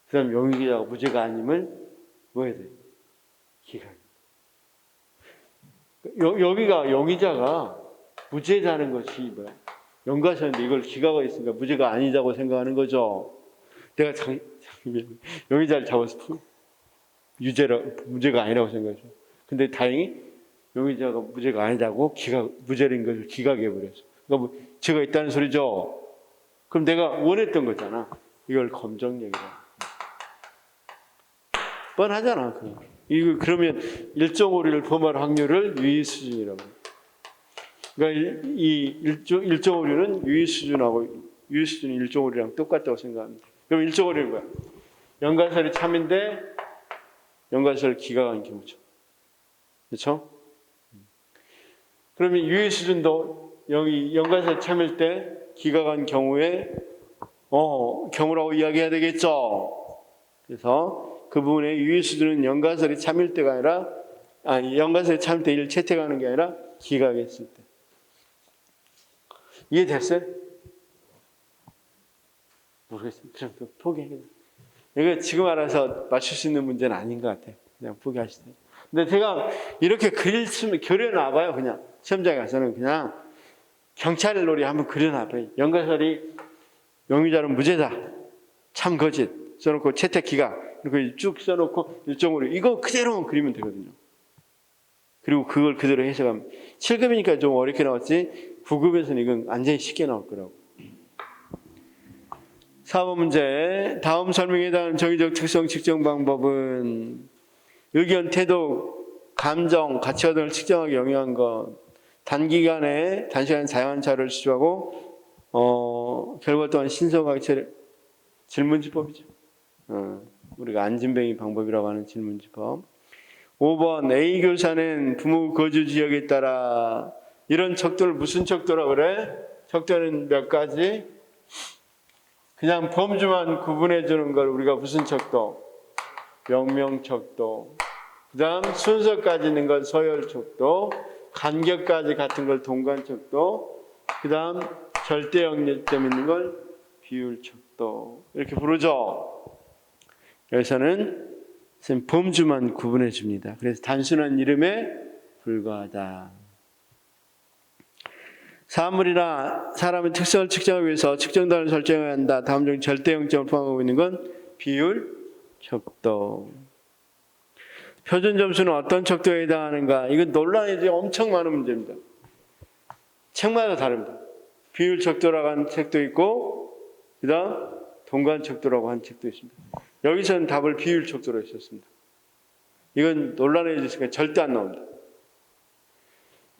그 다음 용의자가 무죄가 아님을 뭐 해야 돼? 기각. 여기가 용의자가 무죄자는 것이 뭐야? 연가설인데 이걸 기각하고 있으니까 무죄가 아니다고 생각하는 거죠. 내가 용의자를 잡아서 무죄가 아니라고 생각하죠. 근데 다행히 용의자가 무죄가 아니다고 무죄인 것을 기각해버렸어. 그러니까 죄가 있다는 소리죠. 그럼 내가 원했던 거잖아. 이걸 검정력이라. 뻔하잖아. 그러면 일종오류를 범할 확률을 유의수준이라고. 그러니까 이 일종오류는 유의수준이 일종오류랑 똑같다고 생각합니다. 그럼 일종오류는 뭐야? 연가설이 참인데 연가설을 기각한 경우죠. 그렇죠? 그러면 유의수준도 여기 연가설 참일 때 기각한 경우에 경우라고 이야기해야 되겠죠. 그래서 그 부분의 유의수준은 연가설이 참일 때가 아니라 연가설이 참일 때 이를 채택하는 게 아니라 기각했을 때. 이해됐어요? 모르겠어요. 그럼 또 포기해요. 이거 지금 알아서 맞출 수 있는 문제는 아닌 것 같아요. 그냥 포기하시세요. 근데 제가 이렇게 그려놔봐요. 그냥 시험장에 가서는 그냥 경찰 놀이 한번 그려놔봐요. 연가설이 용의자는 무죄다. 참 거짓. 써놓고 채택기가 이렇게 쭉 써놓고 일정으로 이거 그대로만 그리면 되거든요. 그리고 그걸 그대로 해석하면 7급이니까 좀 어렵게 나왔지 9급에서는 이건 완전히 쉽게 나올 거라고. 4번 문제. 다음 설명에 대한 정의적 특성 측정 방법은 의견, 태도, 감정, 가치관 등을 측정하기 용이한 것. 단기간에 단시간에 다양한 자료를 수집하고 결과 또한 신속하게 질문지법이죠. 우리가 안진뱅이 방법이라고 하는 질문지법. 5번 A 교사는 부모 거주 지역에 따라 이런 척도를 무슨 척도라고 그래? 척도는 몇 가지? 그냥 범주만 구분해 주는 걸 우리가 무슨 척도? 명명척도. 그 다음 순서까지 있는 걸 서열척도. 간격까지 같은 걸 동간척도. 그 다음 절대 역력점 있는 걸 비율척도. 이렇게 부르죠. 여기서는 범주만 구분해 줍니다. 그래서 단순한 이름에 불과하다. 사물이나 사람의 특성을 측정하기 위해서 측정단을 설정해야 한다. 다음 중 절대 영점을 포함하고 있는 건 비율, 척도. 표준 점수는 어떤 척도에 해당하는가? 이건 논란이 엄청 많은 문제입니다. 책마다 다릅니다. 비율 척도라고 하는 책도 있고 그 다음 동간 척도라고 하는 책도 있습니다. 여기서는 답을 비율 척도로 했었습니다. 이건 논란의 지수가 절대 안 나옵니다.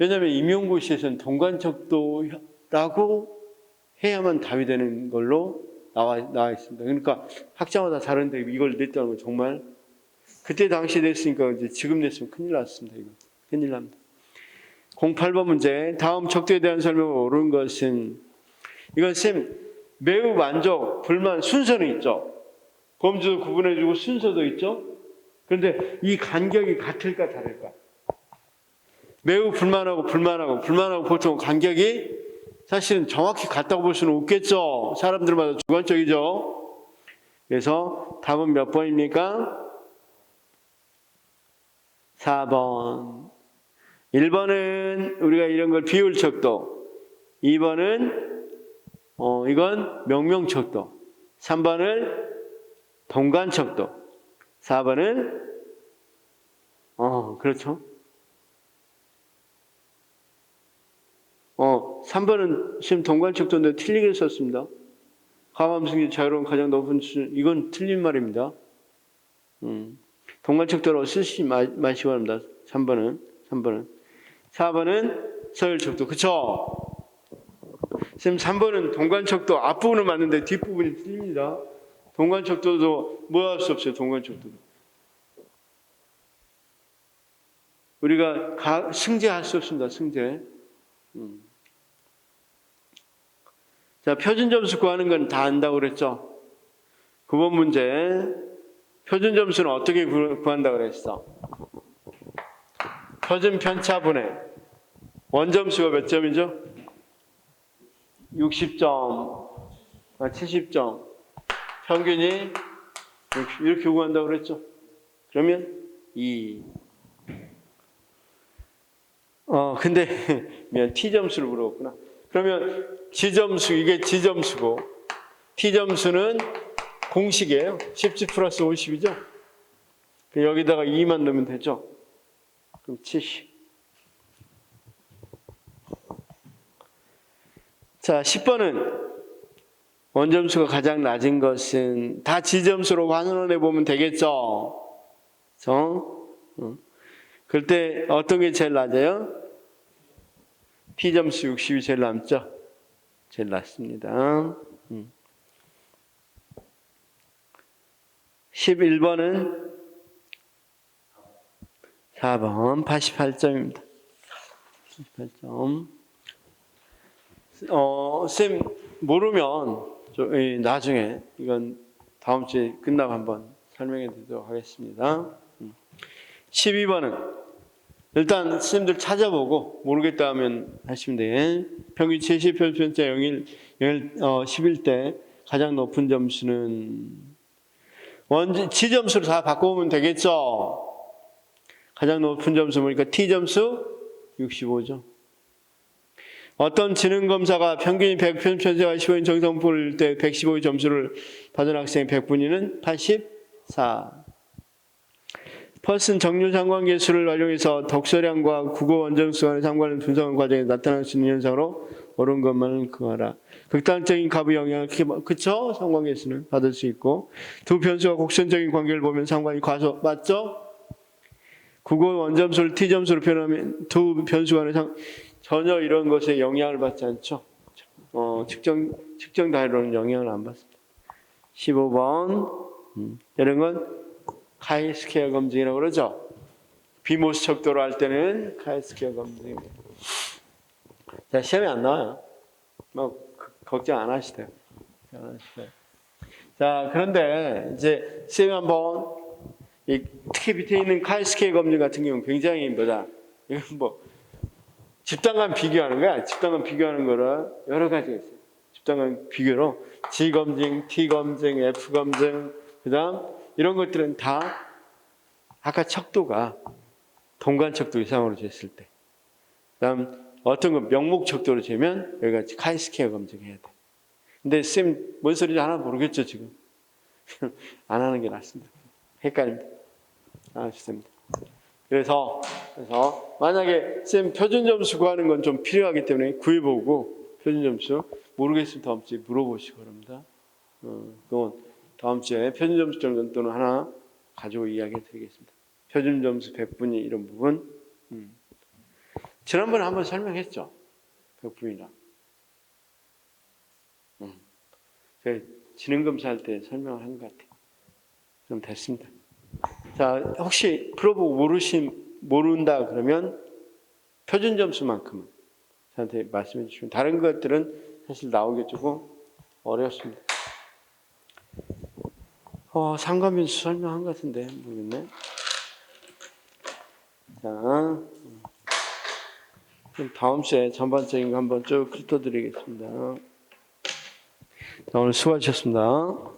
왜냐하면 임용고시에서는 동관척도라고 해야만 답이 되는 걸로 나와 있습니다. 그러니까 학자마다 다른데 이걸 냈다는 건 정말 그때 당시 냈으니까 이제 지금 냈으면 큰일 났습니다. 이거 큰일 납니다. 08번 문제. 다음 척도에 대한 설명을 옳은 것은 이건 쌤 매우 만족, 불만 순서는 있죠. 범주도 구분해주고 순서도 있죠. 그런데 이 간격이 같을까 다를까? 매우 불만하고 보통 간격이 사실은 정확히 같다고 볼 수는 없겠죠. 사람들마다 주관적이죠. 그래서 답은 몇 번입니까? 4번. 1번은 우리가 이런 걸 비율척도. 2번은 이건 명명척도. 3번을 동간척도. 4번은 그렇죠. 3번은 지금 동관척도인데 틀리게 썼습니다. 가감승리 자유로운 가장 높은 수준. 이건 틀린 말입니다. 동관척도라고 쓰시지 마시기 바랍니다. 3번은. 4번은 서열척도. 그쵸? 지금 3번은 동관척도 앞부분은 맞는데 뒷부분이 틀립니다. 동관척도도 뭐 할 수 없어요. 동관척도도. 우리가 승제할 수 없습니다. 승제. 자, 표준 점수 구하는 건 다 안다고 그랬죠? 9번 문제. 표준 점수는 어떻게 구한다고 그랬어? 표준 편차분해. 원점수가 몇 점이죠? 60점, 70점. 평균이 이렇게 구한다고 그랬죠? 그러면 2. 근데 미안, T점수를 물어봤구나. 그러면 G점수, 이게 G점수고 T점수는 공식이에요. 10G 플러스 50이죠? 여기다가 2만 넣으면 되죠? 그럼 70. 자, 10번은 원점수가 가장 낮은 것은 다 G점수로 환원해 보면 되겠죠? 그럴 때 어떤 게 제일 낮아요? T점수 60이 제일 남죠? 제일 낮습니다. 11번은 4번 88점입니다. 88점. 쌤 모르면 나중에 이건 다음 주에 끝나고 한번 설명해 드리도록 하겠습니다. 12번은 일단 선생님들 찾아보고 모르겠다 하면 하시면 돼요. 평균 70%, 0일 11대 가장 높은 점수는 지점수로 다 바꿔보면 되겠죠. 가장 높은 점수 보니까 T점수 65죠. 어떤 지능검사가 평균이 100편 편제와 15인 정성 볼 때 115의 점수를 받은 학생의 100분위는 84. 펄슨 정률 상관계수를 활용해서 독서량과 국어 원점수 간의 상관을 분석하는 과정에 나타날 수 있는 현상으로 옳은 것만을 구하라. 극단적인 값의 영향을 그쵸? 상관계수는 받을 수 있고 두 변수가 곡선적인 관계를 보면 상관이 과소 맞죠? 국어 원점수를 T점수로 표현하면 두 변수 간의 전혀 이런 것에 영향을 받지 않죠. 측정 단위로는 영향을 안 받습니다. 15번 이런 건 카이스퀘어 검증이라고 그러죠. 비모스 척도로 할 때는 카이스퀘어 검증입니다. 자, 시험에 안 나와요. 뭐 걱정 안 하시대요. 자, 그런데 이제 쌤이 한번 특히 밑에 있는 카이스퀘어 검증 같은 경우는 굉장히 뭐다. 이건 뭐 집단간 비교하는 거야. 집단간 비교하는 거는 여러 가지가 있어요. 집단간 비교로 G 검증, T 검증, F 검증, 그다음 이런 것들은 다 아까 척도가 동간 척도 이상으로 쟀을 때, 그다음 어떤 거 명목 척도로 재면 여기가 카이스퀘어 검증해야 돼. 근데 쌤 뭔 소리인지 하나 모르겠죠 지금. 안 하는 게 낫습니다. 헷갈립니다. 안 하셨습니다. 그래서 만약에 쌤 표준 점수 구하는 건 좀 필요하기 때문에 구해보고 표준 점수 모르겠으면 다음 주에 물어보시기 바랍니다. 그건 다음 주에 표준 점수 정도는 하나 가지고 이야기해 드리겠습니다. 표준 점수 100분위 이런 부분. 지난번에 한번 설명했죠. 100분위랑. 제가 지능검사 할 때 설명을 한 것 같아요. 좀 됐습니다. 자, 혹시 풀어보고 모른다 그러면 표준 점수만큼은 저한테 말씀해 주시면 다른 것들은 사실 나오기 조금 어렵습니다. 상관변수 설명한 것 같은데 모르겠네. 자, 그럼 다음 주에 전반적인 거 한번 쭉 훑어드리겠습니다. 자, 오늘 수고하셨습니다.